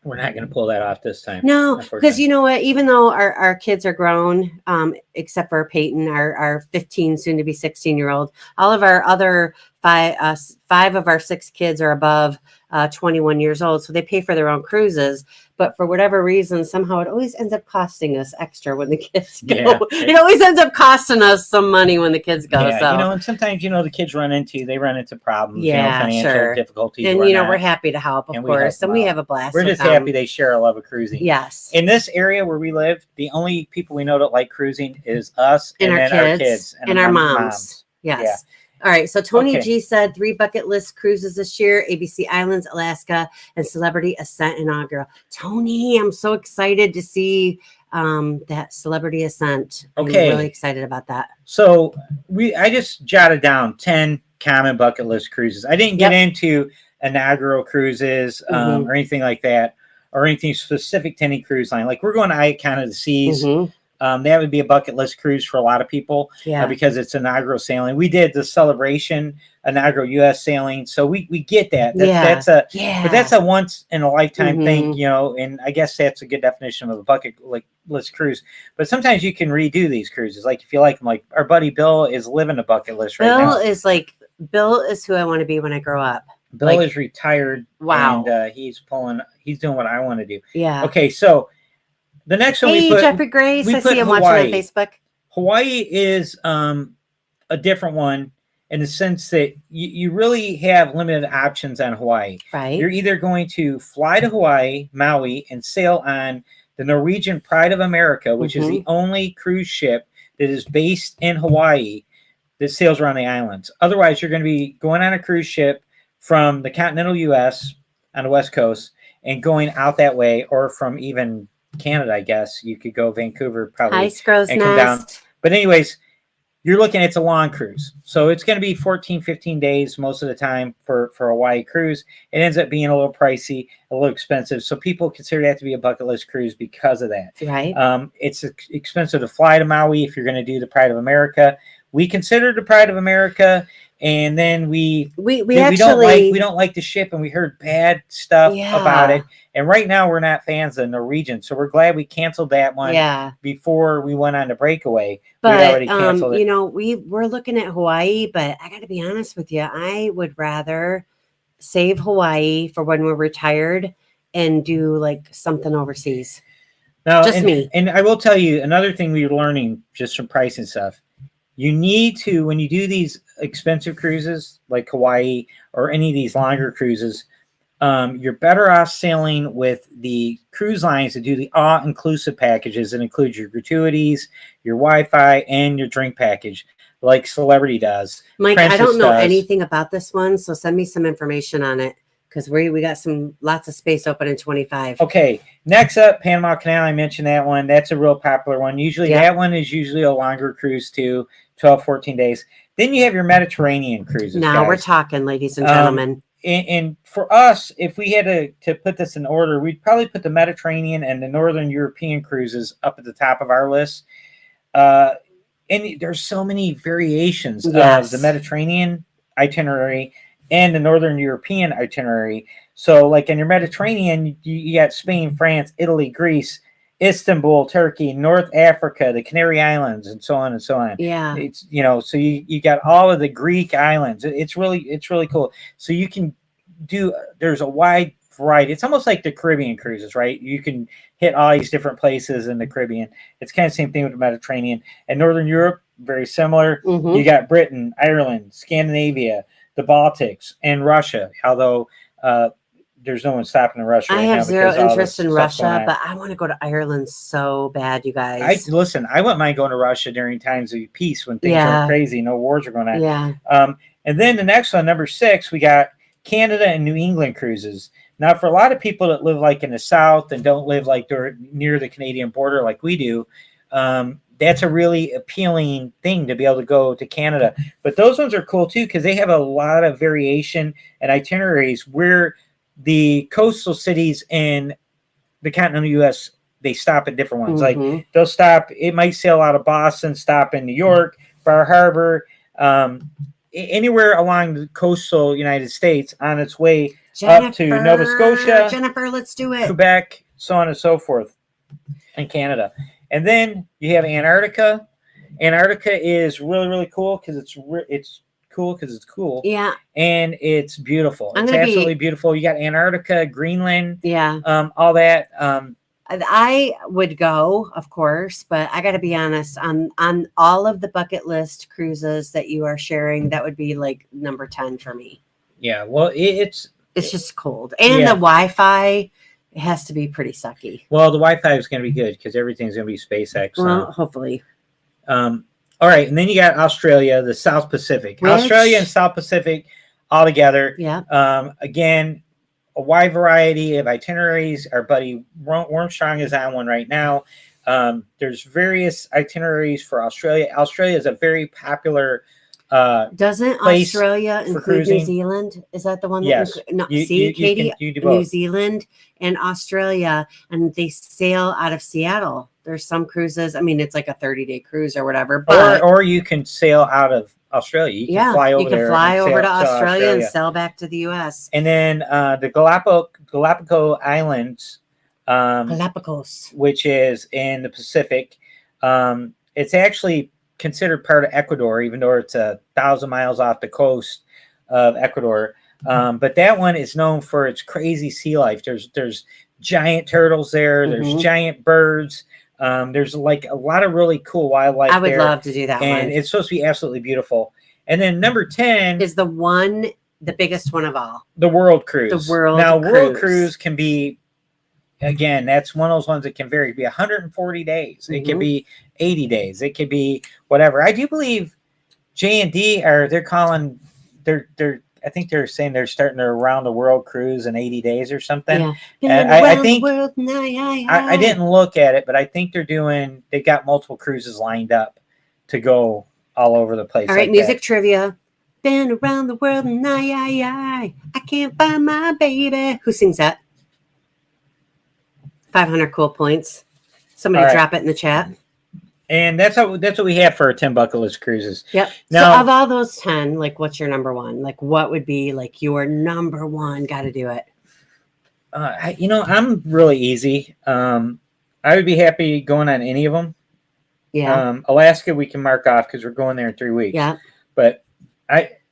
We're not going to pull that off this time. No, because you know what? Even though our kids are grown, except for Peyton, our 15, soon to be 16-year-old, all of our other 5 of our 6 kids are above 21 years old. So they pay for their own cruises. But for whatever reason, somehow it always ends up costing us extra when the kids go. Yeah, it always ends up costing us some money when the kids go. Yeah, so. And sometimes, the kids run into problems, financial difficulties. And, we're happy to help, of course. And we have a blast. We're just happy they share a love of cruising. Yes. In this area where we live, the only people we know that like cruising is us and our kids and our moms. Yes. Yeah. All right. So Tony G said 3 bucket list cruises this year: ABC Islands, Alaska, and Celebrity Ascent inaugural. Tony, I'm so excited to see that Celebrity Ascent. Okay. I'm really excited about that. So I just jotted down 10 common bucket list cruises. I didn't get into inaugural cruises or anything like that, or anything specific to any cruise line. Like we're going to Icon of the Seas. That would be a bucket list cruise for a lot of people because it's inaugural sailing. We did the Celebration inaugural U.S. sailing, so we get that. But that's a once in a lifetime thing, and I guess that's a good definition of a bucket list cruise. But sometimes you can redo these cruises, like if you like them. Like our buddy Bill is living a bucket list right now. Bill is who I want to be when I grow up. Bill is retired. Wow, and he's doing what I want to do. Yeah. Okay, so. The next one Jeffrey Grace, I see him watching on Facebook. Hawaii is a different one in the sense that you really have limited options on Hawaii. Right. You're either going to fly to Hawaii, Maui, and sail on the Norwegian Pride of America, which is the only cruise ship that is based in Hawaii that sails around the islands. Otherwise, you're going to be going on a cruise ship from the continental U.S. on the West Coast and going out that way, or from even Canada, I guess. You could go Vancouver probably and come down. But anyways, you're looking, it's a long cruise. So it's going to be 14, 15 days most of the time for a Hawaii cruise. It ends up being a little pricey, a little expensive. So people consider that to be a bucket list cruise because of that. Right. It's expensive to fly to Maui if you're going to do the Pride of America. We considered the Pride of America, and then we don't like the ship, and we heard bad stuff about it. And right now we're not fans of Norwegian, so we're glad we canceled that one before we went on the breakaway. But we already canceled it. We're looking at Hawaii, but I got to be honest with you, I would rather save Hawaii for when we're retired and do like something overseas. Now, just me. And I will tell you another thing we're learning just from pricing stuff. You need to, when you do these expensive cruises like Hawaii or any of these longer cruises, you're better off sailing with the cruise lines that do the all-inclusive packages that include your gratuities, your Wi-Fi, and your drink package, like Celebrity does. Mike, Princess I don't know anything about this one, so send me some information on it, because we got lots of space open in 25. Okay, next up, Panama Canal. I mentioned that one. That's a real popular one. Usually that one is usually a longer cruise too, 12, 14 days. Then you have your Mediterranean cruises. Now we're talking, ladies and gentlemen. and for us, if we had to put this in order, we'd probably put the Mediterranean and the Northern European cruises up at the top of our list. Uh, and there's so many variations of the Yes. Mediterranean itinerary and the Northern European itinerary. So, like in your Mediterranean, you got Spain, France, Italy, Greece, Istanbul, Turkey, North Africa, the Canary Islands, and so on and so on. Yeah. It's so you got all of the Greek islands. It's really cool. So you can do. There's a wide variety. It's almost like the Caribbean cruises, right? You can hit all these different places in the Caribbean. It's kind of the same thing with the Mediterranean and Northern Europe. Very similar. Mm-hmm. You got Britain, Ireland, Scandinavia, the Baltics, and Russia. Although there's no one stopping in Russia. I right have now zero because all interest this in stuff's going Russia, on. but I want to go to Ireland so bad, you guys. Listen. I wouldn't mind going to Russia during times of peace when things Yeah. aren't crazy, no wars are going on. Yeah. And then the next one, number 6, we got Canada and New England cruises. Now, for a lot of people that live like in the South and don't live like near the Canadian border like we do, that's a really appealing thing to be able to go to Canada. But those ones are cool too because they have a lot of variation and itineraries where the coastal cities in the continental U.S. they stop at different ones. Mm-hmm. Like they'll stop. It might sail out of Boston, stop in New York, Bar Harbor, anywhere along the coastal United States on its way up to Nova Scotia, Jennifer, let's do it. Quebec, so on and so forth, and Canada. And then you have Antarctica. Antarctica is really cool because it's cool because it's cool. Yeah. And it's beautiful. It's absolutely beautiful. You got Antarctica, Greenland. Yeah. All that. I would go, of course, but I got to be honest, on all of the bucket list cruises that you are sharing, that would be like number 10 for me. Yeah. Well, it's just cold. And the Wi-Fi, it has to be pretty sucky. Well, the Wi-Fi is going to be good because everything's going to be SpaceX. Well, hopefully. All right, and then you got Australia, the South Pacific. Australia and South Pacific all together. Yeah. Again, a wide variety of itineraries. Our buddy Wormstrong is on one right now. There's various itineraries for Australia. Australia is a very popular doesn't Australia include cruising. New Zealand? Is that the one? That Yes. Katie, you do New Zealand and Australia, and they sail out of Seattle. There's some cruises. I mean, it's like a 30-day cruise or whatever. But or you can sail out of Australia. You can fly over there. You can fly over to Australia and sail back to the U.S. And then the Galapagos Islands, Galapagos, which is in the Pacific. It's actually considered part of Ecuador, even though it's 1,000 miles off the coast of Ecuador. But that one is known for its crazy sea life. There's giant turtles there. Mm-hmm. There's giant birds. There's like a lot of really cool wildlife. I would love to do that and one. It's supposed to be absolutely beautiful. And then number 10 is the biggest one of all. The World Cruise. The World World Cruise can be, again, that's one of those ones that can vary. It can be 140 days. Mm-hmm. It could be 80 days. It could be whatever. I do believe J&D they're I think they're saying they're starting their around the world cruise in 80 days or something. Yeah. I think I didn't look at it, but I think they've got multiple cruises lined up to go all over the place. All right, music trivia. Been around the world and I can't find my baby. Who sings that? 500 cool points. Somebody drop it in the chat. And that's what we have for our 10 bucket list cruises. Yep. Now, so of all those 10, like, what's your number one? Like, what would be like your number one? Got to do it. I'm really easy. I would be happy going on any of them. Yeah. Alaska, we can mark off because we're going there in 3 weeks. Yeah. But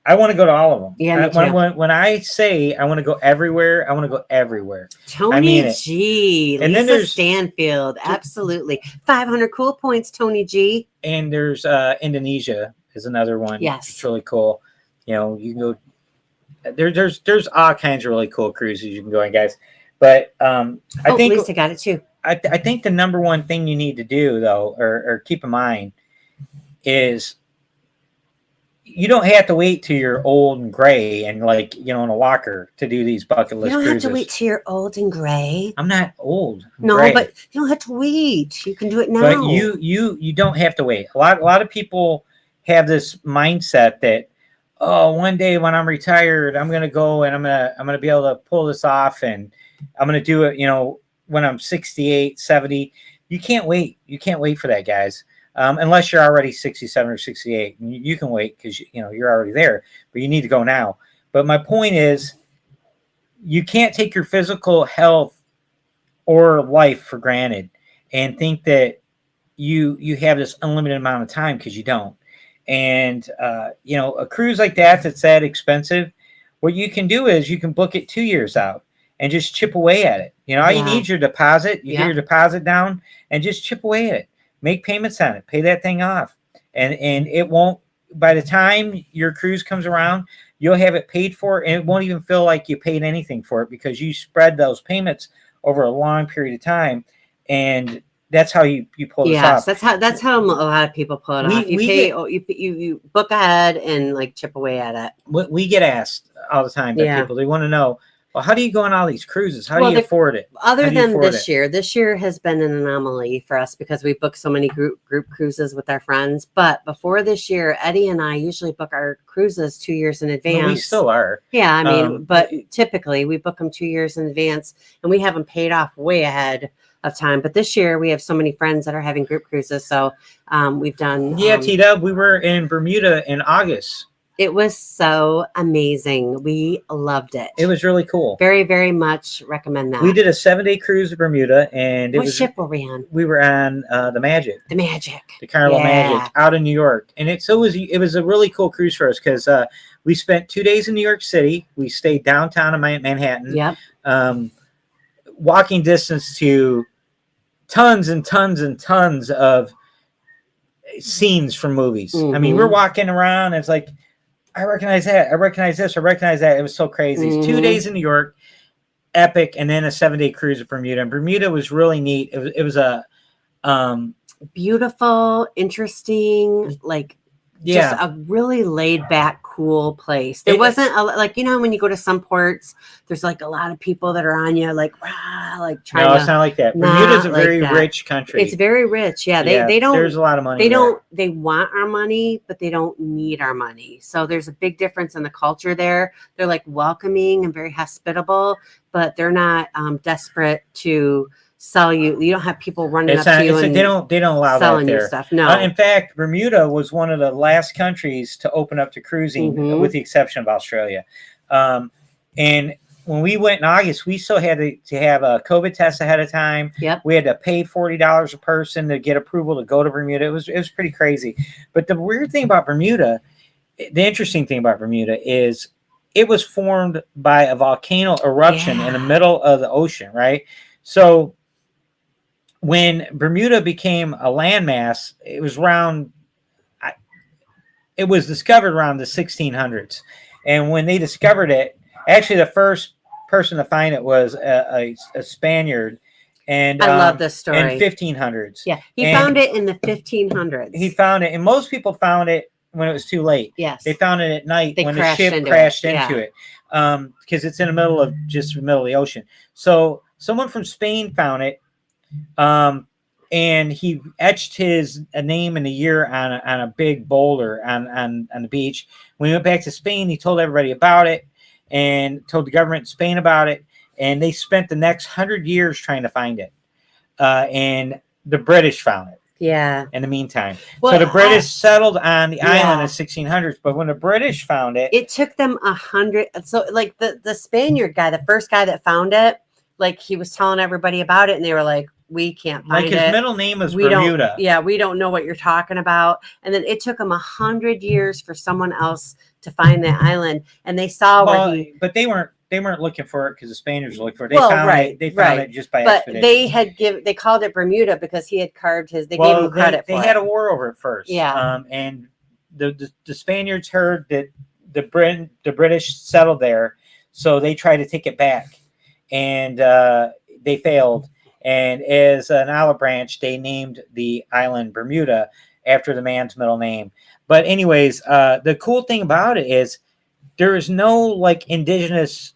I want to go to all of them. Yeah. When I say I want to go everywhere, I want to go everywhere. Tony G. And then there's Stanfield. Absolutely. 500 cool points, Tony G. And there's Indonesia is another one. Yes. It's really cool. You can go. There's all kinds of really cool cruises you can go on, guys. But I think Lisa got it too. I think the number one thing you need to do though, or keep in mind, is you don't have to wait till you're old and gray and in a walker to do these bucket list cruises. You don't have to wait till you're old and gray. I'm not old. I'm gray. But you don't have to wait. You can do it now. But you don't have to wait. A lot of people have this mindset that, oh, one day when I'm retired, I'm gonna go and I'm gonna be able to pull this off, and I'm gonna do it. When I'm 68, 70. You can't wait. You can't wait for that, guys. Unless you're already 67 or 68, you can wait because you're already there. But you need to go now. But my point is, you can't take your physical health or life for granted and think that you have this unlimited amount of time, because you don't. And a cruise like that's that expensive. What you can do is you can book it 2 years out and just chip away at it. All you Yeah. need is your deposit. You get Yeah. your deposit down and just chip away at it. Make payments on it. Pay that thing off, and it won't. By the time your cruise comes around, you'll have it paid for, and it won't even feel like you paid anything for it, because you spread those payments over a long period of time. And that's how you pull this Yes, off. that's how a lot of people pull it off. You we pay, get you book ahead and like chip away at it. we get asked all the time by Yeah. people. They want to know, well, how do you go on all these cruises? How Well, do you afford it? Other How do you than afford this it? year, this year has been an anomaly for us because we book so many group cruises with our friends. But before this year, Eddie and I usually book our cruises 2 years in advance. Well, we still are. Yeah, I mean, but typically we book them 2 years in advance, and we have them paid off way ahead of time. But this year we have so many friends that are having group cruises, so we've done. Yeah, T-Dub, we were in Bermuda in August. It was so amazing. We loved it. It was really cool. Very, very much recommend that. We did a 7-day cruise to Bermuda, and what ship were we on? We were on the Magic. The Magic. The Carnival Magic out of New York, and it was a really cool cruise for us because we spent 2 days in New York City. We stayed downtown in Manhattan. Yep. Walking distance to tons and tons and tons of scenes from movies. I mean, we're walking around, and it's like, I recognize that. I recognize this. I recognize that. It was so crazy. 2 days in New York, epic, and then a 7-day cruise to Bermuda. And Bermuda was really neat. It was a beautiful, interesting, just a really laid back, cool place. There wasn't when you go to some ports, there's like a lot of people that are on you, trying to. No, it's not like that. Bermuda's a very rich country. It's very rich. Yeah, they don't. There's a lot of money. They want our money, but they don't need our money. So there's a big difference in the culture there. They're like welcoming and very hospitable, but they're not desperate to sell you. You don't have people running up to you and they don't allow selling that there. You stuff. No. In fact, Bermuda was one of the last countries to open up to cruising, with the exception of Australia. And when we went in August, we still had to have a COVID test ahead of time. Yep. We had to pay $40 a person to get approval to go to Bermuda. It was pretty crazy. But the weird thing about Bermuda, the interesting thing about Bermuda is it was formed by a volcano eruption in the middle of the ocean, right? So when Bermuda became a landmass, it was discovered around the 1600s. And when they discovered it, actually the first person to find it was a Spaniard. And I love this story. In 1500s. Yeah, he found it in the 1500s. He found it, and most people found it when it was too late. Yes. They found it at night when the ship crashed into it. Because it's in the middle of the ocean. So someone from Spain found it. And he etched his name and a year on a big boulder on the beach. When he went back to Spain, he told everybody about it and told the government in Spain about it. And they spent the next 100 years trying to find it. And the British found it. Yeah. In the meantime. Well, so the British settled on the island in the 1600s. But when the British found it, it took them 100. So like the Spaniard guy, the first guy that found it, like he was telling everybody about it, and they were like, we can't find it. Like his middle name was Bermuda. We don't know what you're talking about. And then it took them 100 years for someone else to find that island, and they saw but they weren't looking for it because the Spaniards were looking for it. They found it just by expedition. But they called it Bermuda because he had carved his. They gave him credit for it. They had a war over it first. Yeah. And the Spaniards heard that the British settled there, so they tried to take it back, and they failed. And as an olive branch, they named the island Bermuda after the man's middle name. But anyways, the cool thing about it is there is no indigenous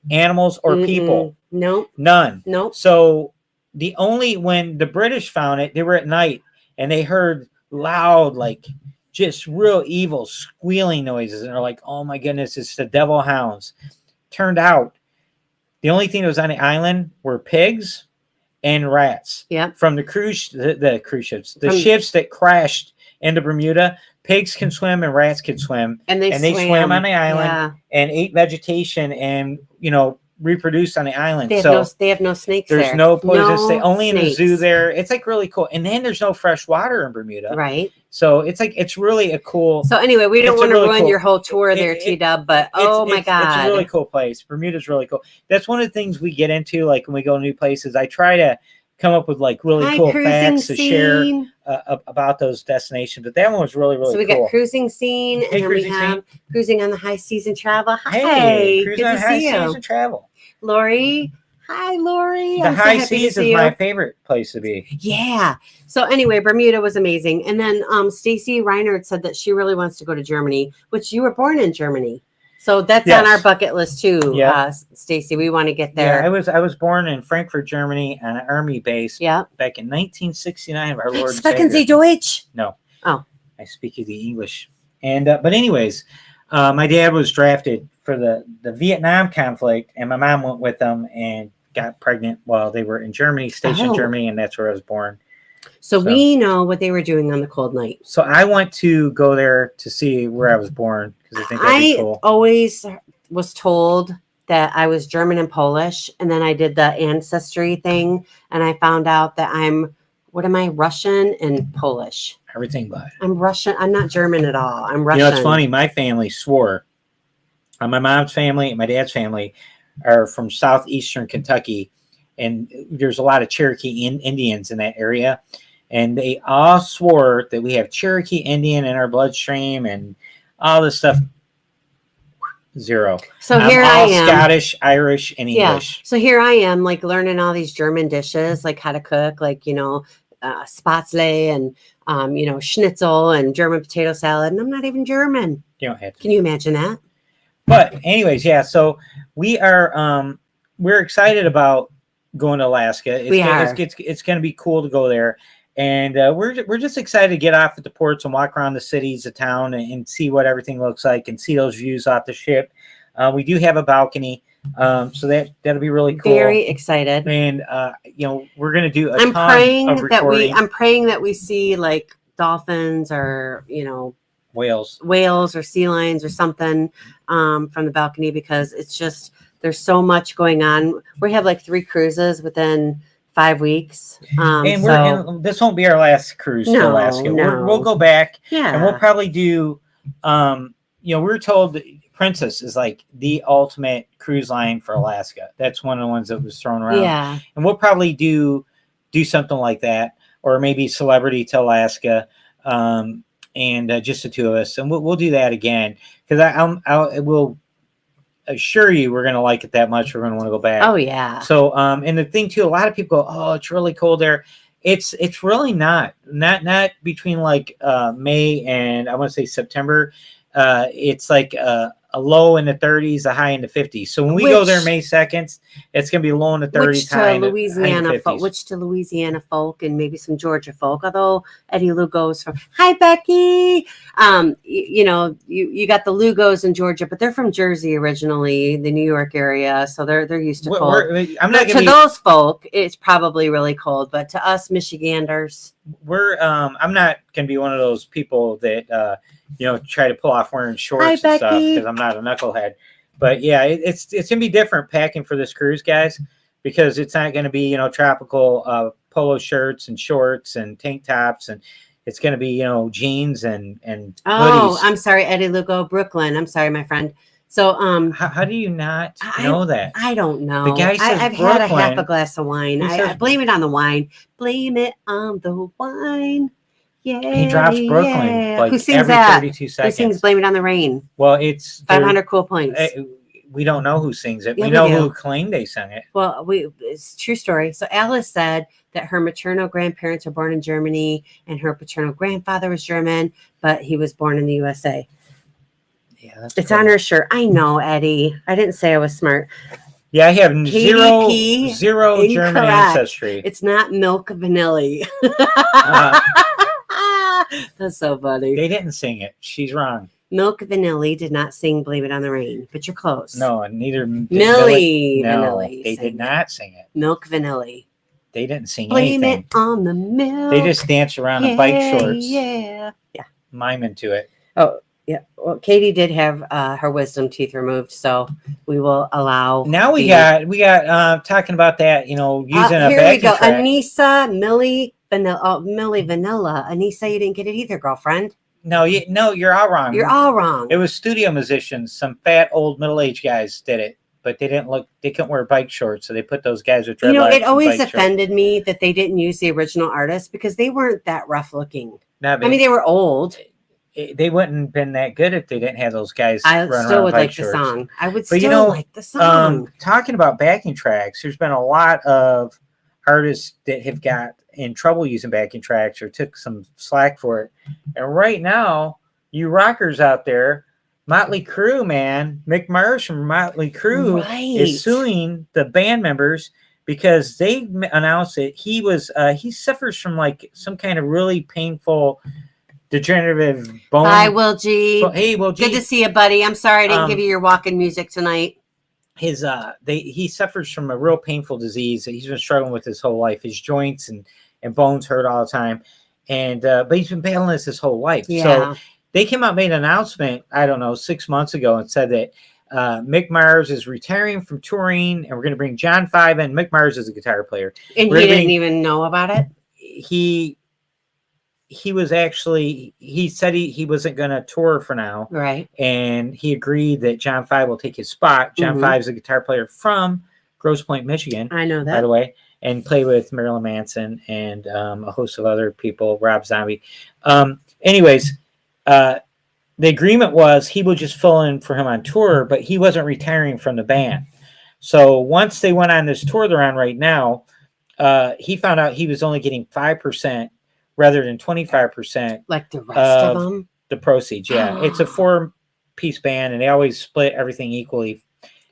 animals or people. Nope. None. Nope. So when the British found it, they were at night and they heard loud just real evil squealing noises, and they're like, "Oh my goodness, it's the devil hounds." Turned out the only thing that was on the island were pigs and rats. Yep. From the cruise ships, the ships that crashed into Bermuda, pigs can swim and rats can swim, and they swam on the island and ate vegetation and reproduced on the island. They have no snakes. There's there. no poisonous. No only snakes. in the zoo there. It's like really cool. And then there's no fresh water in Bermuda, right? So it's really a cool. So anyway, we don't want to really ruin cool, your whole tour there, T-Dub, but my God. It's a really cool place. Bermuda's really cool. That's one of the things we get into, like when we go to new places. I try to come up with like really cool facts to share about those destinations. But that one was really, really cool. So we got cruising scene, and then we have cruising on the high season travel. Hey, cruising on high season travel. Lori. Hi, Lori. The high seas is my favorite place to be. Yeah. So anyway, Bermuda was amazing. And then Stacy Reinhardt said that she really wants to go to Germany, which you were born in Germany. So that's on our bucket list too, Stacy. We want to get there. Yeah, I was born in Frankfurt, Germany, on an army base back in 1969. Our Lord Sprechen Sie Deutsch? No. Oh. I speak the English. And but anyways, my dad was drafted for the Vietnam conflict, and my mom went with them and got pregnant while they were in Germany, stationed in Germany, and that's where I was born. So we know what they were doing on the cold night. So I want to go there to see where I was born because I think that'd be cool. I always was told that I was German and Polish, and then I did the ancestry thing, and I found out that I'm Russian and Polish. Everything but. I'm Russian. I'm not German at all. I'm Russian. You know, it's funny. My family swore. My mom's family and my dad's family are from southeastern Kentucky, and there's a lot of Cherokee Indians in that area, and they all swore that we have Cherokee Indian in our bloodstream and all this stuff. Zero. So here I am, Scottish, Irish, and English. So here I am, like learning all these German dishes, like how to cook, like Spätzle and schnitzel and German potato salad, and I'm not even German. You don't have to. Can you imagine that? But anyways, so we are we're excited about going to Alaska. It's going to be cool to go there, and we're just excited to get off at the ports and walk around the cities, the town, and see what everything looks like and see those views off the ship. We do have a balcony, so that'll be really cool. Very excited, and we're going to do. I'm praying that we see like dolphins or whales or sea lions or something from the balcony, because it's just there's so much going on. We have like 3 cruises within 5 weeks, and this won't be our last cruise to Alaska. We'll go back, and we'll probably do. We were told that Princess is like the ultimate cruise line for Alaska. That's one of the ones that was thrown around. Yeah, and we'll probably do something like that, or maybe Celebrity to Alaska. And just the 2 of us, and we'll do that again, because I will assure you we're going to like it that much. We're going to want to go back. Oh yeah. So and the thing too, a lot of people go, oh, it's really cold there. It's really not between like May and I want to say September. It's like a low in the 30s, a high in the 50s. So when we go there May 2nd, it's going to be low in the 30s, high in the 50s. Which to Louisiana folk and maybe some Georgia folk. Although Eddie Lugo's from, hi Becky. You got the Lugos in Georgia, but they're from Jersey originally, the New York area, so they're used to cold. Those folk, it's probably really cold, but to us Michiganders, I'm not going to be one of those people that try to pull off wearing shorts and stuff, because I'm not a knucklehead. But yeah, it's gonna be different packing for this cruise, guys, because it's not gonna be tropical polo shirts and shorts and tank tops, and it's gonna be jeans and hoodies. I'm sorry, Eddie Lugo, Brooklyn. I'm sorry, my friend. So how do you not know that? I don't know. The guy says I've Brooklyn. had a half a glass of wine. I blame it on the wine. Blame it on the wine. Yeah, he drops Brooklyn like Who sings every that? 32 seconds. Who sings Blame It on the Rain? Well, it's 500 cool points. We don't know who sings it. Yeah, we know who claimed they sang it. Well, it's a true story. So Alice said that her maternal grandparents were born in Germany and her paternal grandfather was German, but he was born in the USA. Yeah, it's cool. On her shirt. I know, Eddie. I didn't say I was smart. Yeah, I have zero German ancestry. It's not milk vanilla. That's so funny. They didn't sing it. She's wrong. Milk Vanilli did not sing "Blame It on the Rain," but you're close. No, and neither did Millie No, Vanilli they did not sing it. Milk Vanilli. They didn't sing Blame anything. it on the milk. They just danced around in bike shorts, Yeah. miming to it. Oh, yeah. Well, Katie did have her wisdom teeth removed, so we will allow. Now we got talking about that. Using a here we backing go. track. Anissa, Millie Vanilla. Anissa, you didn't get it either, girlfriend. No, you're all wrong. You're all wrong. It was studio musicians. Some fat old middle-aged guys did it, but they couldn't wear bike shorts, so they put those guys with dreadlocks. It always offended me that they didn't use the original artists because they weren't that rough looking. I mean, they were old. They wouldn't have been that good if they didn't have those guys. I still would like the song. I would still like the song. Talking about backing tracks, there's been a lot of artists that have got in trouble using backing tracks or took some slack for it. And right now, you rockers out there, Motley Crue, man, Mick Mars from Motley Crue is suing the band members because they announced that he suffers from like some kind of really painful degenerative bone. Hi, Will G. Hey, Will G. Good to see you, buddy. I'm sorry I didn't give you your walking music tonight. He suffers from a real painful disease that he's been struggling with his whole life. His joints and bones hurt all the time, and but he's been battling this his whole life. Yeah. So they came out, made an announcement, I don't know, 6 months ago, and said that Mick Mars is retiring from touring, and we're going to bring John Five in. Mick Mars is a guitar player, and he didn't even know about it. He was actually, he said he wasn't going to tour for now. Right. And he agreed that John Five will take his spot. John Five is a guitar player from Grosse Pointe, Michigan. I know that. By the way. And play with Marilyn Manson and a host of other people, Rob Zombie. Anyways, the agreement was he would just fill in for him on tour, but he wasn't retiring from the band. So once they went on this tour they're on right now, he found out he was only getting 5% rather than 25%. Like the rest of them? The proceeds, yeah. It's a 4-piece band, and they always split everything equally.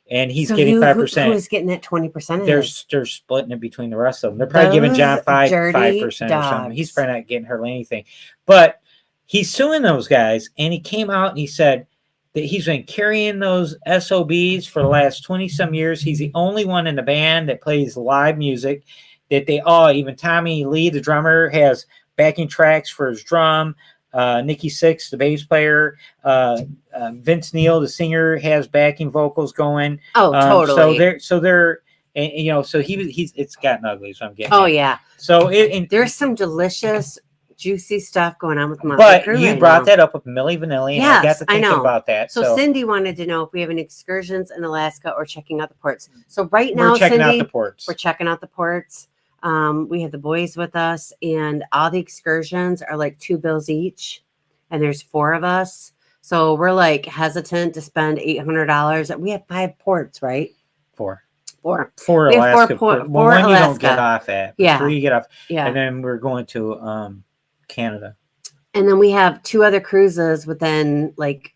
And he's getting 5%. Who's getting that 20% of They're splitting it between the rest of them. They're probably giving John 5% or something. He's probably not getting hardly anything. But he's suing those guys, and he came out and he said that he's been carrying those SOBs for the last 20-some years. He's the only one in the band that plays live music. That even Tommy Lee, the drummer, has backing tracks for his drum. Nikki Sixx, the bass player, Vince Neil, the singer, has backing vocals going. Oh, totally. So they're, and, so he's it's gotten ugly. So I'm getting. Oh yeah. So there's some delicious, juicy stuff going on with Motley Crue. But you brought that up with Millie Vanilli, and I got to thinking about that. So Cindy wanted to know if we have any excursions in Alaska or checking out the ports. So right now, we're checking Cindy, out the ports. We're checking out the ports. We have the boys with us, and all the excursions are like $2 each, and there's 4 of us. So we're like hesitant to spend $800. We have 5 ports, right? 4 We have Alaska. 4 one Alaska. You don't get off at. Yeah. 3 you get off. Yeah. And then we're going to Canada. And then we have 2 other cruises within like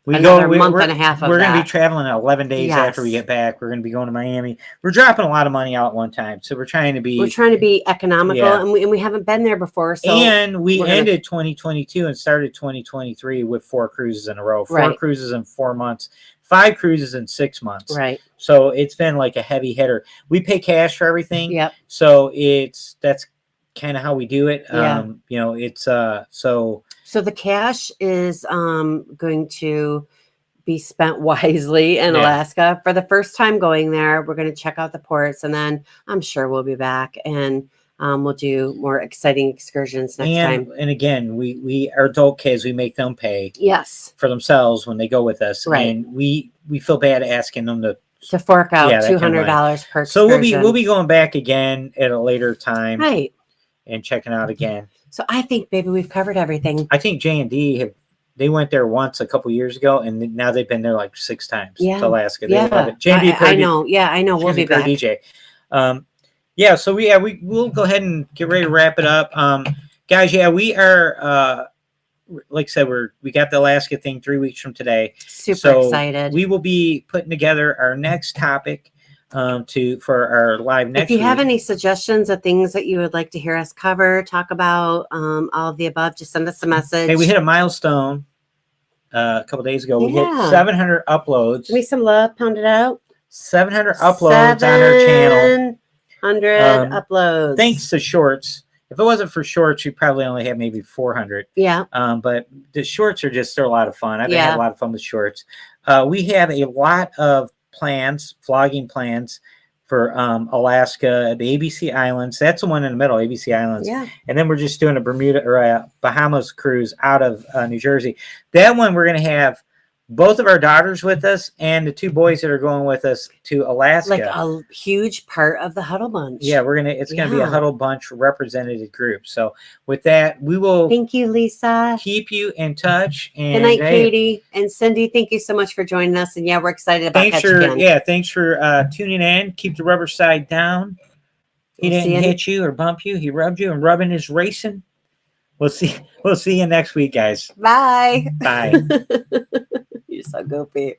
month and a half of We're going to be traveling 11 days after we get back. We're going to be going to Miami. We're dropping a lot of money out at one time. So we're trying to be economical, and we haven't been there before. So and we ended 2022 and started 2023 with 4 cruises in a row. 4 cruises in 4 months. 5 cruises in 6 months. Right. So it's been like a heavy hitter. We pay cash for everything. Yep. So that's kind of how we do it. Yeah. It's so the cash is going to be spent wisely in Alaska. For the first time going there, we're going to check out the ports, and then I'm sure we'll be back and we'll do more exciting excursions next time. And again, we are adult kids. We make them pay for themselves when they go with us. Right. And we feel bad asking them to fork out $200 per excursion. So we'll be going back again at a later time. Right. And checking out again. So I think, baby, we've covered everything. I think J&D they went there once a couple years ago, and now they've been there like 6 times to Alaska. They love it. J&D, I know. Yeah, I know. We'll be back. DJ. So we'll go ahead and get ready to wrap it up. Guys, we are like I said, we got the Alaska thing 3 weeks from today. Super excited. We will be putting together our next topic. for our live next If you week. have any suggestions of things that you would like to hear us cover, talk about, all of the above, just send us a message. Hey, we hit a milestone a couple days ago. We hit Yeah. 700 uploads. Give me some love, pound it out. 700 uploads on our channel. 700 uploads. Thanks to shorts. If it wasn't for shorts, we probably only had maybe 400. Yeah. But the shorts are just, they're a lot of fun. I've Yeah. had a lot of fun with shorts. We have a lot of plans, vlogging plans for Alaska, the ABC Islands. That's the one in the middle, ABC Islands. Yeah. And then we're just doing a Bermuda or a Bahamas cruise out of New Jersey. That one we're going to have both of our daughters with us and the 2 boys that are going with us to Alaska. Like a huge part of the Huddle Bunch. Yeah, it's going to be a Huddle Bunch representative group. So with that, we will thank you, Lisa. Keep you in touch. And good night, Katie. And Cindy, thank you so much for joining us. And yeah, we're excited about thanks for tuning in. Keep the rubber side down. He didn't hit you or bump you. He rubbed you, and rubbing is racing. We'll see you next week, guys. Bye. Bye. You're so goofy.